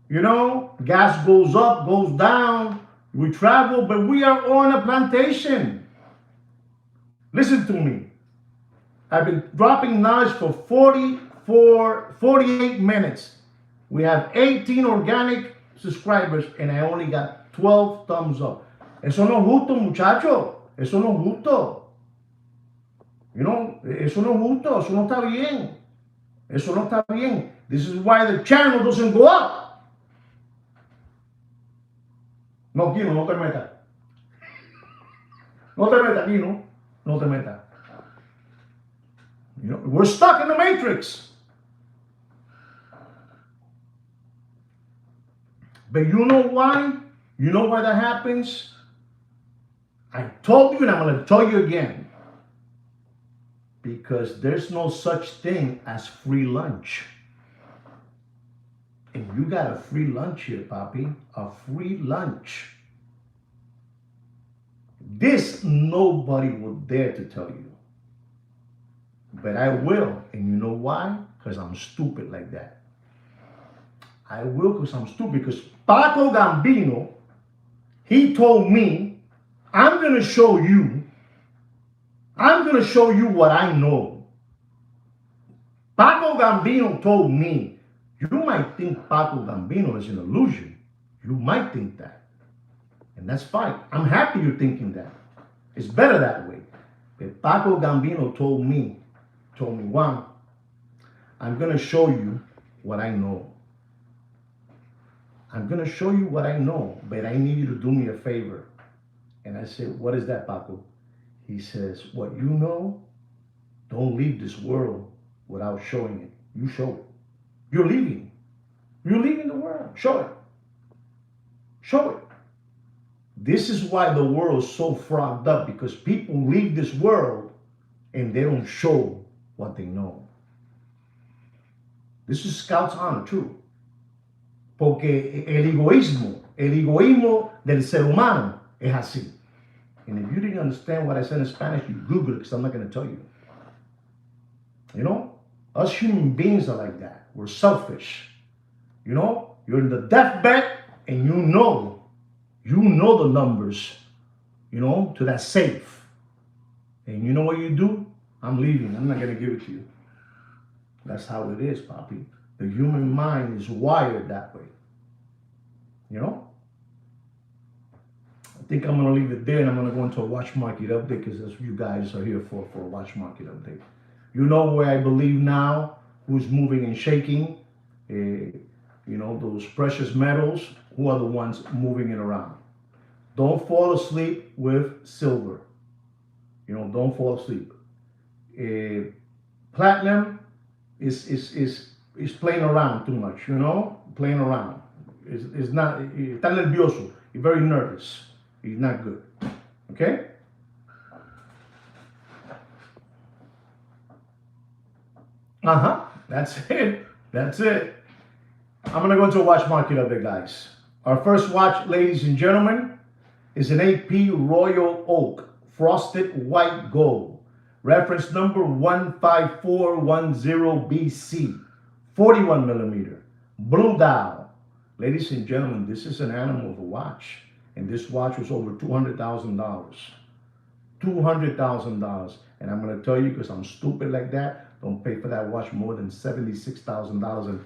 Speaker 1: you know, gas goes up, goes down, we travel, but we are all in a plantation. Listen to me. I've been dropping knowledge for 48 minutes. We have 18 organic subscribers and I only got 12 thumbs up. Eso no es justo, muchacho. Eso no es justo. You know, eso no es justo. Eso no está bien. Eso no está bien. This is why the channel doesn't go up. No, Kino, no te metas. No te metas, Kino. No te metas. You know, we're stuck in the matrix. But you know why? You know why that happens? I told you and I'm going to tell you again. Because there's no such thing as free lunch. And you got a free lunch here, Papi. A free lunch. This nobody would dare to tell you. But I will. And you know why? Because I'm stupid like that. I will because I'm stupid. Because Paco Gambino, he told me, I'm going to show you what I know. Paco Gambino told me, you might think Paco Gambino is an illusion. You might think that. And that's fine. I'm happy you're thinking that. It's better that way. But Paco Gambino told me, Juan, I'm going to show you what I know. I'm going to show you what I know, but I need you to do me a favor. And I said, what is that, Paco? He says, what you know, don't leave this world without showing it. You show it. You're leaving. You're leaving the world. Show it. Show it. This is why the world is so frogged up, because people leave this world and they don't show what they know. This is Scout's honor, too. Porque el egoísmo del ser humano es así. And if you didn't understand what I said in Spanish, you Google it, because I'm not going to tell you. You know, us human beings are like that. We're selfish. You know, you're in the deathbed and you know the numbers, you know, to that safe. And you know what you do? I'm leaving. I'm not going to give it to you. That's how it is, Papi. The human mind is wired that way. You know? I think I'm going to leave it there and I'm going to go into a watch market update, because that's what you guys are here for a watch market update. You know where I believe now, who's moving and shaking, you know, those precious metals, who are the ones moving it around. Don't fall asleep with silver. You know, don't fall asleep. Platinum is playing around too much, you know, playing around. It's not, está nervioso, he's very nervous. He's not good, okay? That's it. That's it. I'm going to go into a watch market update, guys. Our first watch, ladies and gentlemen, is an AP Royal Oak Frosted White Gold. Reference number 15410BC. 41 millimeter, blue dial. Ladies and gentlemen, this is an animal of a watch. And this watch was over $200,000. $200,000. And I'm going to tell you, because I'm stupid like that, don't pay for that watch more than $76,000. And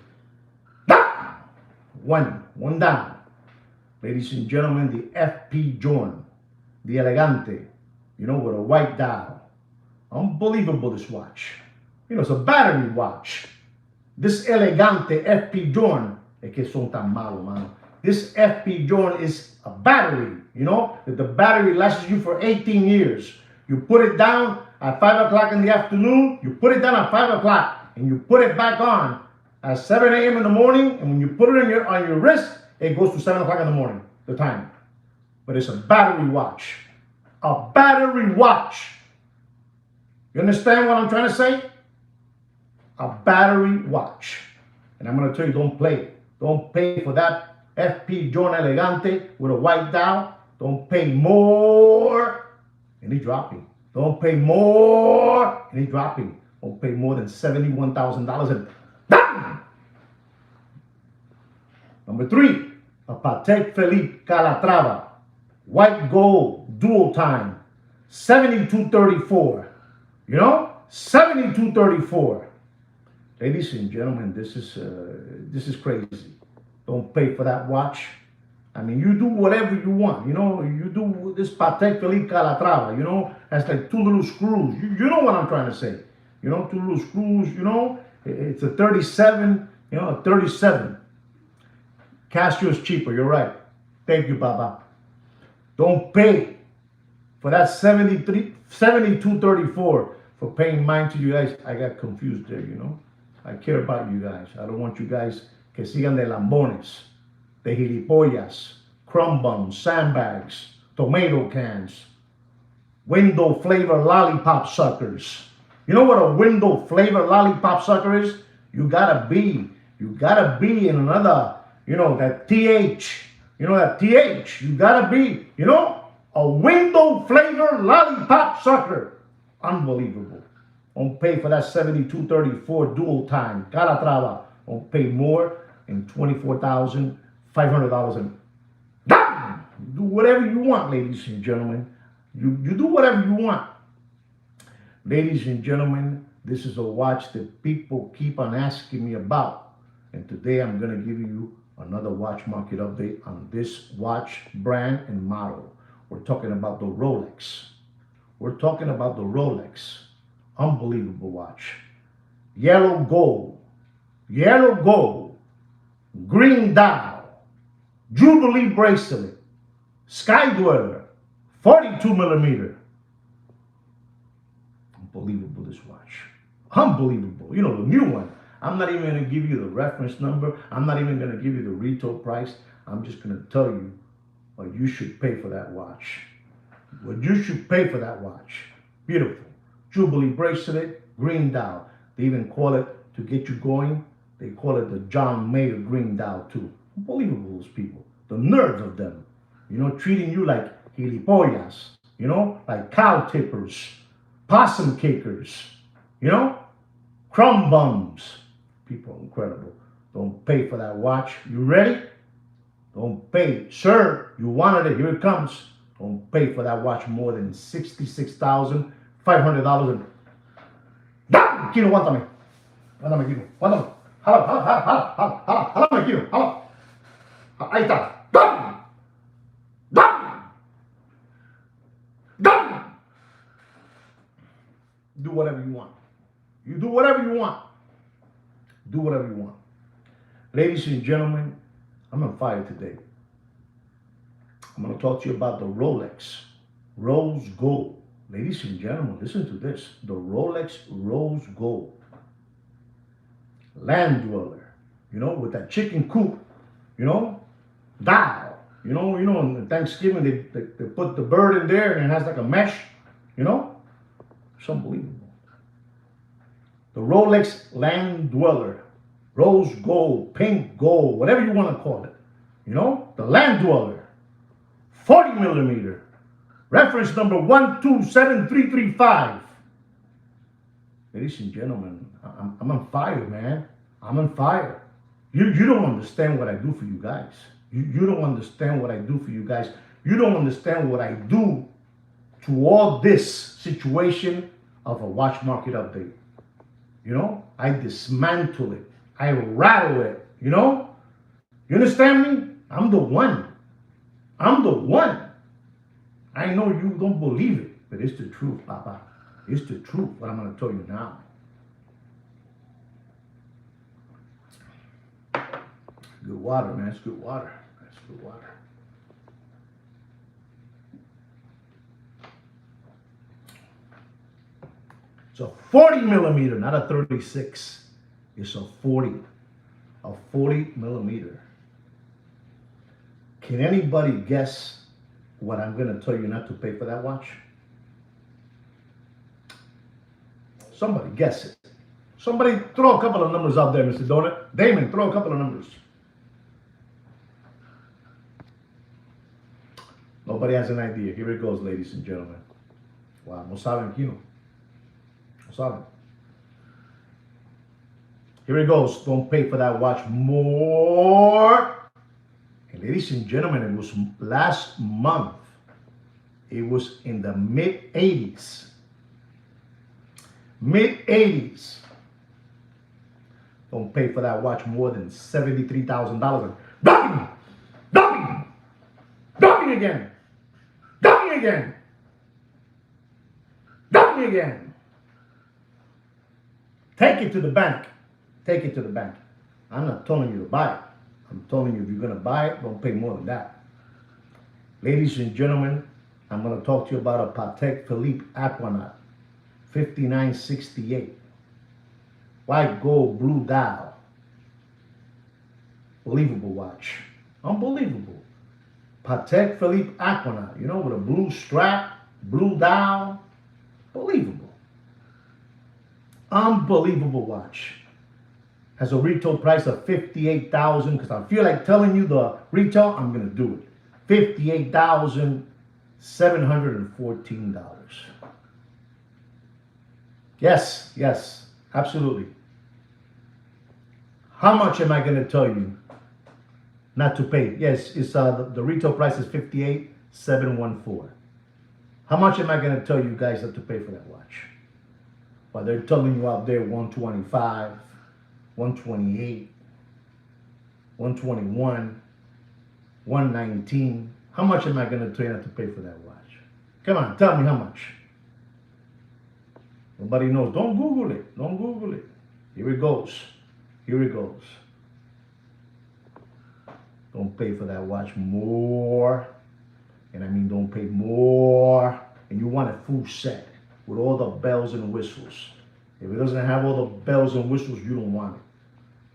Speaker 1: one down. Ladies and gentlemen, the FP Journe, the Elegante, with a white dial. Unbelievable, this watch. It's a battery watch. This Elegante FP Journe, es que son tan malos, mano. This FP Journe is a battery, that the battery lasts you for 18 years. You put it down at 5 o'clock in the afternoon, you put it down at 5 o'clock, and you put it back on at 7 a.m. in the morning, and when you put it on your wrist, it goes to 7 o'clock in the morning, the time. But it's a battery watch. A battery watch. You understand what I'm trying to say? A battery watch. And I'm going to tell you, don't play. Don't pay for that FP Journe Elegante with a white dial. Don't pay more. And he's dropping. Don't pay more. And he's dropping. Don't pay more than $71,000. And bam! Number 3, a Patek Philippe Calatrava. White gold, dual time. 7234. 7234. Ladies and gentlemen, this is crazy. Don't pay for that watch. I mean, you do whatever you want. You do this Patek Philippe Calatrava. That's like 2 little screws. You know what I'm trying to say. 2 little screws. It's a 37. A 37. Casio is cheaper. You're right. Thank you, Baba. Don't pay for that 7234 for paying mine to you guys. I got confused there. I care about you guys. I don't want you guys que sigan de lambones, de gilipollas, crumb buns, sandbags, tomato cans, window flavor lollipop suckers. You know what a window flavor lollipop sucker is? You gotta be in another, that TH. That TH. You gotta be, a window flavor lollipop sucker. Unbelievable. Don't pay for that 7234 dual time Calatrava. Don't pay more than $24,500. And do whatever you want, ladies and gentlemen. You do whatever you want. Ladies and gentlemen, this is a watch that people keep on asking me about. And today I'm going to give you another watch market update on this watch brand and model. We're talking about the Rolex. We're talking about the Rolex. Unbelievable watch. Yellow gold, green dial, Jubilee bracelet, Sky Dweller, 42 millimeter. Unbelievable, this watch. Unbelievable. The new one. I'm not even going to give you the reference number. I'm not even going to give you the retail price. I'm just going to tell you what you should pay for that watch. What you should pay for that watch. Beautiful. Jubilee bracelet, green dial. They even call it, to get you going, they call it the John Mayer green dial too. Unbelievable, those people. The nerve of them. Treating you like gilipollas. Like cow tippers, possum kickers. Crumb bums. People are incredible. Don't pay for that watch. You ready? Don't pay. Sir, you wanted it. Here it comes. Don't pay for that watch more than $66,500. Kino, aguántame. Aguántame, Kino. Aguántame. Jálame, Kino. Jálame. Ahí está. Do whatever you want. You do whatever you want. Do whatever you want. Ladies and gentlemen, I'm on fire today. I'm going to talk to you about the Rolex Rose Gold. Ladies and gentlemen, listen to this. The Rolex Rose Gold. Land Dweller. With that chicken coop, dial. On Thanksgiving, they put the bird in there and it has like a mesh, It's unbelievable. The Rolex Land Dweller. Rose gold, pink gold, whatever you want to call it. The Land Dweller. 40 millimeter. Reference number 127335. Ladies and gentlemen, I'm on fire, man. I'm on fire. You don't understand what I do for you guys. You don't understand what I do for you guys. You don't understand what I do to all this situation of a watch market update. You know, I dismantle it. I rattle it. You know, you understand me? I'm the one. I'm the one. I know you don't believe it, but it's the truth, Papa. It's the truth, what I'm going to tell you now. Good water, man. It's good water. That's good water. It's a 40 millimeter, not a 36. It's a 40. A 40 millimeter. Can anybody guess what I'm going to tell you not to pay for that watch? Somebody guess it. Somebody throw a couple of numbers out there, Mr. Donut. Damon, throw a couple of numbers. Nobody has an idea. Here it goes, ladies and gentlemen. Wow, no saben, Kino. No saben. Here it goes. Don't pay for that watch more. And ladies and gentlemen, it was last month. It was in the mid-80s. Mid-80s. Don't pay for that watch more than $73,000. Dumping! Dumping! Dumping again! Dumping again! Dumping again! Take it to the bank. Take it to the bank. I'm not telling you to buy it. I'm telling you, if you're going to buy it, don't pay more than that. Ladies and gentlemen, I'm going to talk to you about a Patek Philippe Aquanaut 5968. White gold blue dial. Believable watch. Unbelievable. Patek Philippe Aquanaut, you know, with a blue strap, blue dial. Believable. Unbelievable watch. Has a retail price of $58,000, because I feel like telling you the retail, I'm going to do it. $58,714. Yes, yes, absolutely. How much am I going to tell you not to pay? Yes, it's the retail price is $58,714. How much am I going to tell you guys not to pay for that watch? Well, they're telling you out there $125, $128, $121, $119. How much am I going to tell you not to pay for that watch? Come on, tell me how much. Nobody knows. Don't Google it. Don't Google it. Here it goes. Here it goes. Don't pay for that watch more. And I mean, don't pay more. And you want a full set with all the bells and whistles. If it doesn't have all the bells and whistles, you don't want it.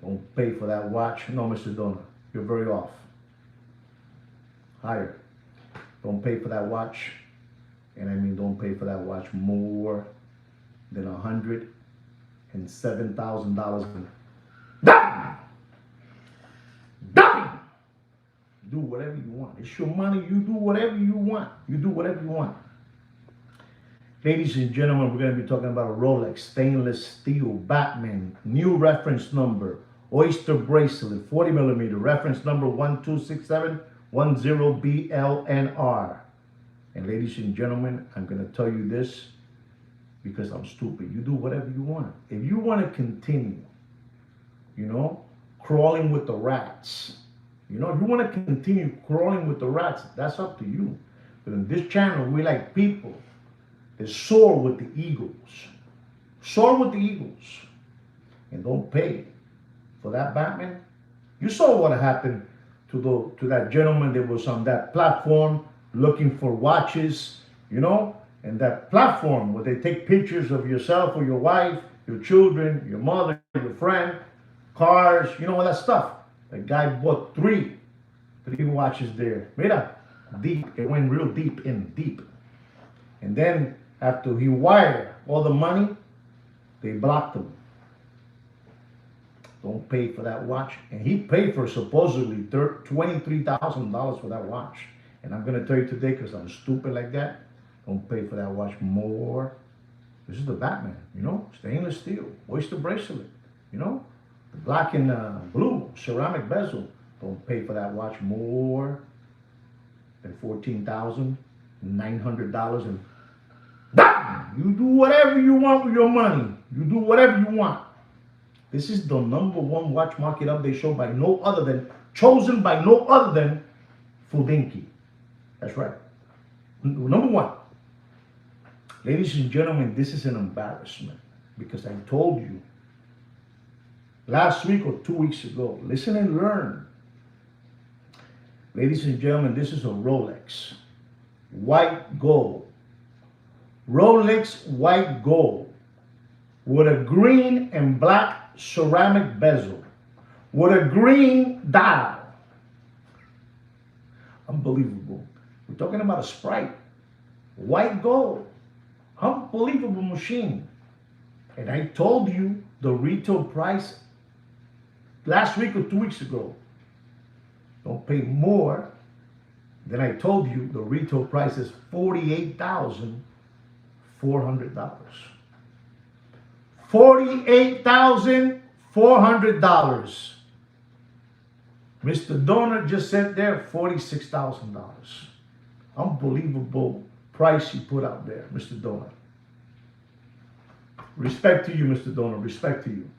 Speaker 1: Don't pay for that watch. No, Mr. Donut, you're very off. Higher. Don't pay for that watch. And I mean, don't pay for that watch more than $107,000. Dumping! Dumping! Do whatever you want. It's your money. You do whatever you want. You do whatever you want. Ladies and gentlemen, we're going to be talking about a Rolex stainless steel Batman, new reference number, Oyster bracelet, 40 millimeter, reference number 126710BLNR. And ladies and gentlemen, I'm going to tell you this because I'm stupid. You do whatever you want. If you want to continue, you know, crawling with the rats, you know, if you want to continue crawling with the rats, that's up to you. But in this channel, we like people that soar with the eagles. Soar with the eagles. And don't pay for that Batman. You saw what happened to that gentleman that was on that platform looking for watches, you know, and that platform where they take pictures of yourself or your wife, your children, your mother, your friend, cars, you know, all that stuff. That guy bought three watches there. Mira, deep. It went real deep in, deep. And then after he wired all the money, they blocked him. Don't pay for that watch. And he paid for supposedly $23,000 for that watch. And I'm going to tell you today, because I'm stupid like that, don't pay for that watch more. This is the Batman, you know, stainless steel, oyster bracelet, you know. Black and blue ceramic bezel. Don't pay for that watch more than $14,900. And you do whatever you want with your money. You do whatever you want. This is the #1 watch market update show by no other than, chosen by no other than Fudenki. That's right. #1. Ladies and gentlemen, this is an embarrassment because I told you last week or 2 weeks ago, listen and learn. Ladies and gentlemen, this is a Rolex white gold. Rolex white gold with a green and black ceramic bezel with a green dial. Unbelievable. We're talking about a Sprite. White gold. Unbelievable machine. And I told you the retail price last week or 2 weeks ago. Don't pay more than I told you. The retail price is $48,400. $48,400. Mr. Donor just said there $46,000. Unbelievable price you put out there, Mr. Donor. Respect to you, Mr. Donor. Respect to you.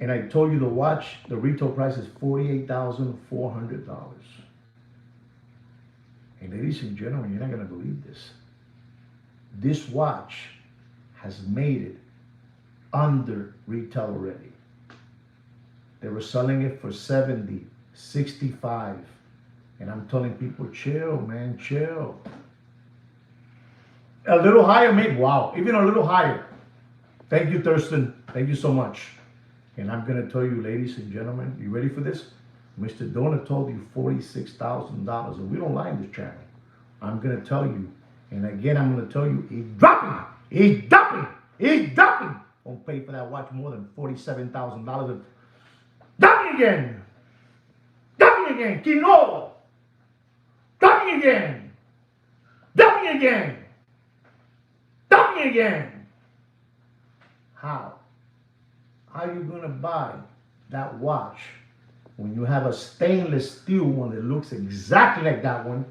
Speaker 1: And I told you the watch, the retail price is $48,400. And ladies and gentlemen, you're not going to believe this. This watch has made it under retail already. They were selling it for 70, 65. And I'm telling people, chill, man, chill. A little higher, maybe. Wow, even a little higher. Thank you, Thurston. Thank you so much. And I'm going to tell you, ladies and gentlemen, you ready for this? Mr. Donor told you $46,000, and we don't lie in this channel. I'm going to tell you, and again, I'm going to tell you, he's dropping. He's dumping. He's dumping. Don't pay for that watch more than $47,000. Dumping again. Dumping again. Quinoa. Dumping again. Dumping again. Dumping again. How? How are you going to buy that watch when you have a stainless steel one that looks exactly like that one?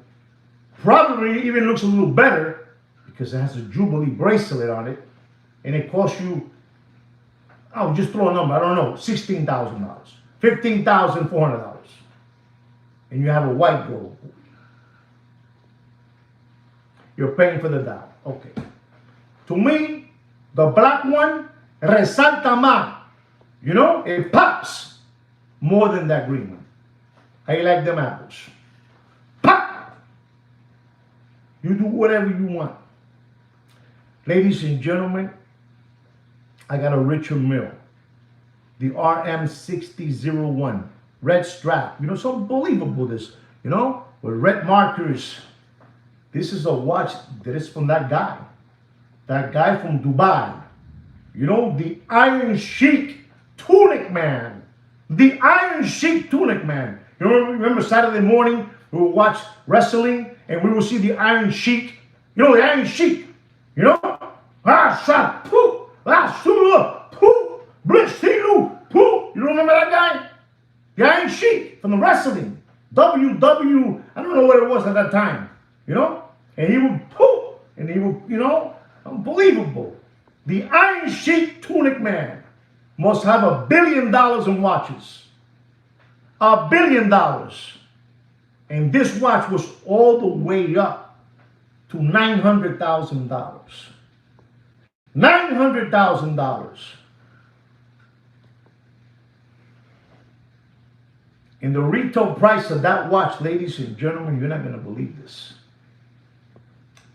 Speaker 1: Probably even looks a little better because it has a Jubilee bracelet on it, and it costs you, I'll just throw a number, I don't know, $16,000, $15,400, and you have a white gold. You're paying for the dial. Okay. To me, the black one resalta más. You know, it pops more than that green one. I like them apples. Pop! You do whatever you want. Ladies and gentlemen, I got a Richard Mille, the RM6001, red strap. You know, it's unbelievable this, you know, with red markers. This is a watch that is from that guy from Dubai. You know, the Iron Sheik Tunic Man. The Iron Sheik Tunic Man. You remember Saturday morning, we would watch wrestling and we would see the Iron Sheik. You know, the Iron Sheik. You know? Shot, pooh, sula, pooh, blistilu, pooh. You remember that guy? The Iron Sheik from the wrestling. WW, I don't know what it was at that time. You know? And he would pooh, and he would, you know, unbelievable. The Iron Sheik Tunic Man must have $1 billion in watches. $1 billion. And this watch was all the way up to $900,000. $900,000. And the retail price of that watch, ladies and gentlemen, you're not going to believe this.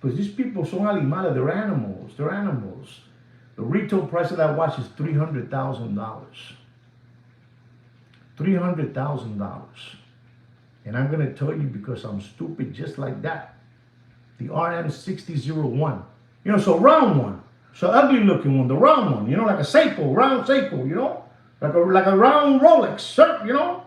Speaker 1: Because these people son animales, they're animals. They're animals. The retail price of that watch is $300,000. $300,000. And I'm going to tell you because I'm stupid just like that. The RM6001. You know, so round one. So ugly looking one, the round one. You know, like a Seiko, round Seiko, you know. Like a round Rolex, you know.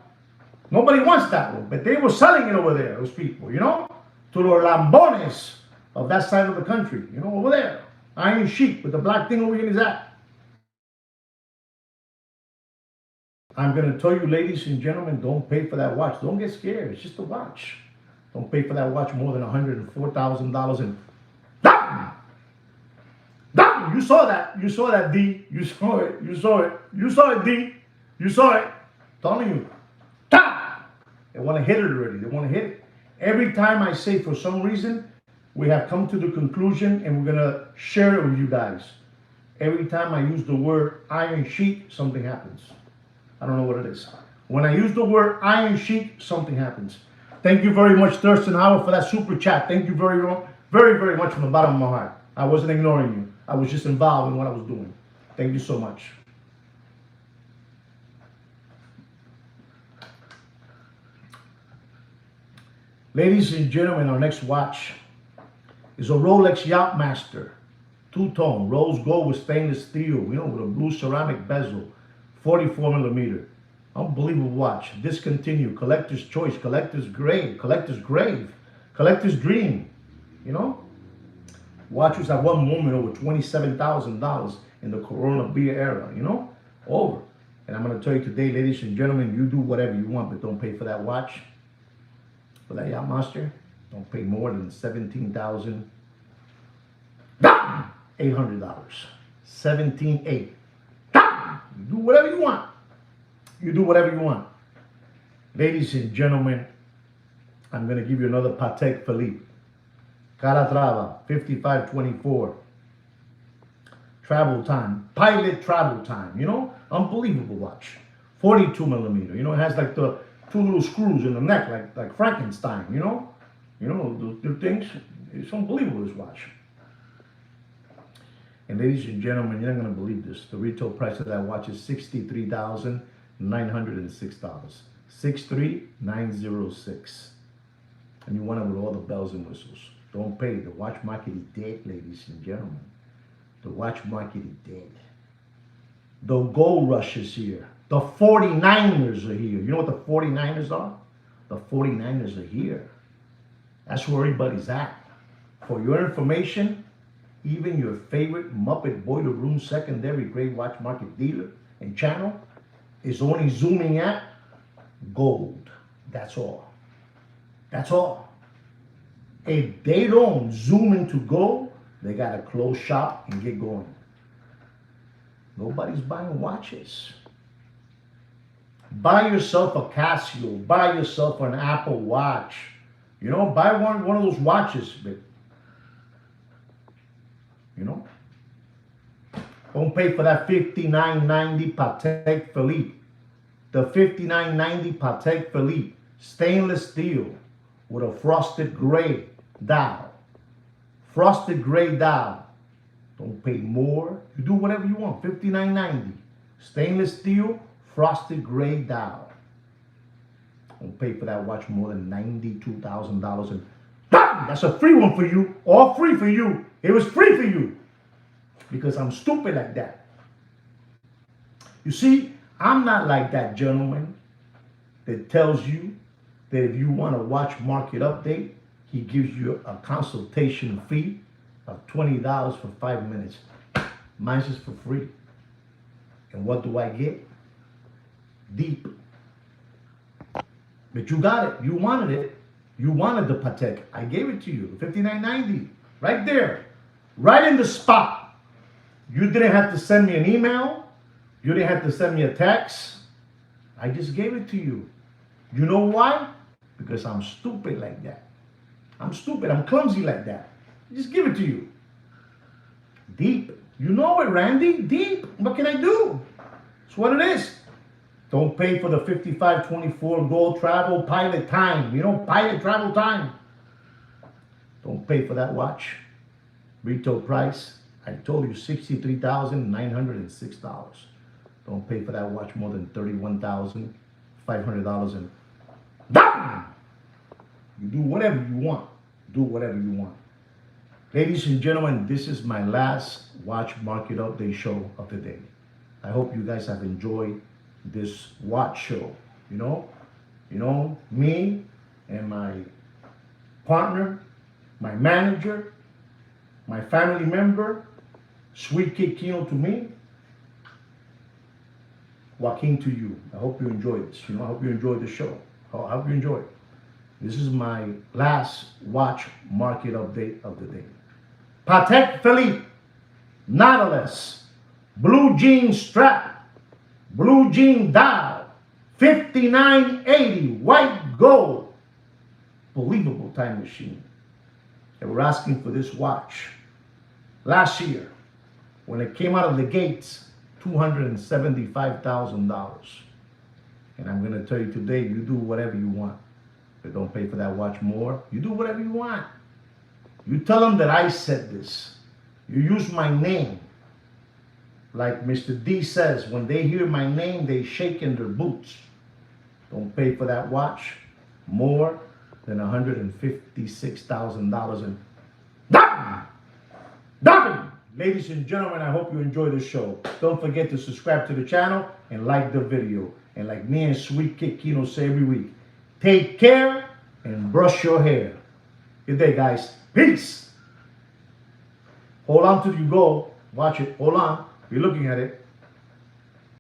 Speaker 1: Nobody wants that one. But they were selling it over there, those people, you know. To the Lambones of that side of the country, you know, over there. Iron Sheik with the black thing over here in his hat. I'm going to tell you, ladies and gentlemen, don't pay for that watch. Don't get scared. It's just a watch. Don't pay for that watch more than $104,000. And you saw that. You saw that, D. You saw it. You saw it. You saw it, D. You saw it. I'm telling you. They want to hit it already. They want to hit it. Every time I say, for some reason, we have come to the conclusion and we're going to share it with you guys. Every time I use the word iron sheet, something happens. I don't know what it is. When I use the word iron sheet, something happens. Thank you very much, Thurston Howard, for that super chat. Thank you very, very, very much from the bottom of my heart. I wasn't ignoring you. I was just involved in what I was doing. Thank you so much. Ladies and gentlemen, our next watch is a Rolex Yachtmaster. Two-tone, rose gold with stainless steel, with a blue ceramic bezel, 44 millimeter. Unbelievable watch. Discontinued, collector's choice, collector's grade, collector's dream. Watch was at one moment over $27,000 in the Corona beer era, over. And I'm going to tell you today, ladies and gentlemen, you do whatever you want, but don't pay for that watch. For that Yachtmaster, don't pay more than $17,800. $17,800. You do whatever you want. You do whatever you want. Ladies and gentlemen, I'm going to give you another Patek Philippe. Calatrava, 5524. Travel time. Pilot travel time. Unbelievable watch. 42 millimeter. It has like the two little screws in the neck, like Frankenstein, the things. It's unbelievable, this watch. And ladies and gentlemen, you're not going to believe this. The retail price of that watch is $63,906. $63,906. And you want it with all the bells and whistles. Don't pay. The watch market is dead, ladies and gentlemen. The watch market is dead. The gold rush is here. The 49ers are here. You know what the 49ers are? The 49ers are here. That's where everybody's at. For your information, even your favorite Muppet Boiler Room secondary grade watch market dealer and channel is only zooming at gold. That's all. That's all. If they don't zoom into gold, they got to close shop and get going. Nobody's buying watches. Buy yourself a Casio. Buy yourself an Apple Watch. Buy one of those watches. Don't pay for that $59.90 Patek Philippe. The $59.90 Patek Philippe. Stainless steel with a frosted gray dial. Frosted gray dial. Don't pay more. You do whatever you want. $59.90. Stainless steel. Frosted gray dial. Don't pay for that watch more than $92,000. And that's a free one for you. All free for you. It was free for you. Because I'm stupid like that. You see, I'm not like that gentleman that tells you that if you want a watch market update, he gives you a consultation fee of $20 for 5 minutes. Mine's just for free. And what do I get? Deep. But you got it. You wanted it. You wanted the Patek. I gave it to you. $59.90. Right there. Right in the spot. You didn't have to send me an email. You didn't have to send me a text. I just gave it to you. You know why? Because I'm stupid like that. I'm stupid. I'm clumsy like that. I just give it to you. Deep. You know it, Randy. Deep. What can I do? It's what it is. Don't pay for the 5524 gold travel pilot time. Pilot travel time. Don't pay for that watch. Retail price, I told you, $63,906. Don't pay for that watch more than $31,500. And you do whatever you want. Do whatever you want. Ladies and gentlemen, this is my last watch market update show of the day. I hope you guys have enjoyed this watch show. Me and my partner, my manager, my family member, Sweet Kid Kino to me. Joaquin to you. I hope you enjoy this. I hope you enjoy the show. I hope you enjoy it. This is my last watch market update of the day. Patek Philippe Nautilus blue jean strap, blue jean dial, 5980 white gold. Believable time machine. They were asking for this watch last year when it came out of the gates, $275,000. And I'm going to tell you today, you do whatever you want. But don't pay for that watch more. You do whatever you want. You tell them that I said this. You use my name. Like Mr. D says, when they hear my name, they shake in their boots. Don't pay for that watch more than $156,000. And Dubbing! Ladies and gentlemen, I hope you enjoy the show. Don't forget to subscribe to the channel and like the video. And like me and Sweet Kid Kino say every week, take care and brush your hair. Good day, guys. Peace. Hold on till you go. Watch it. Hold on. You're looking at it.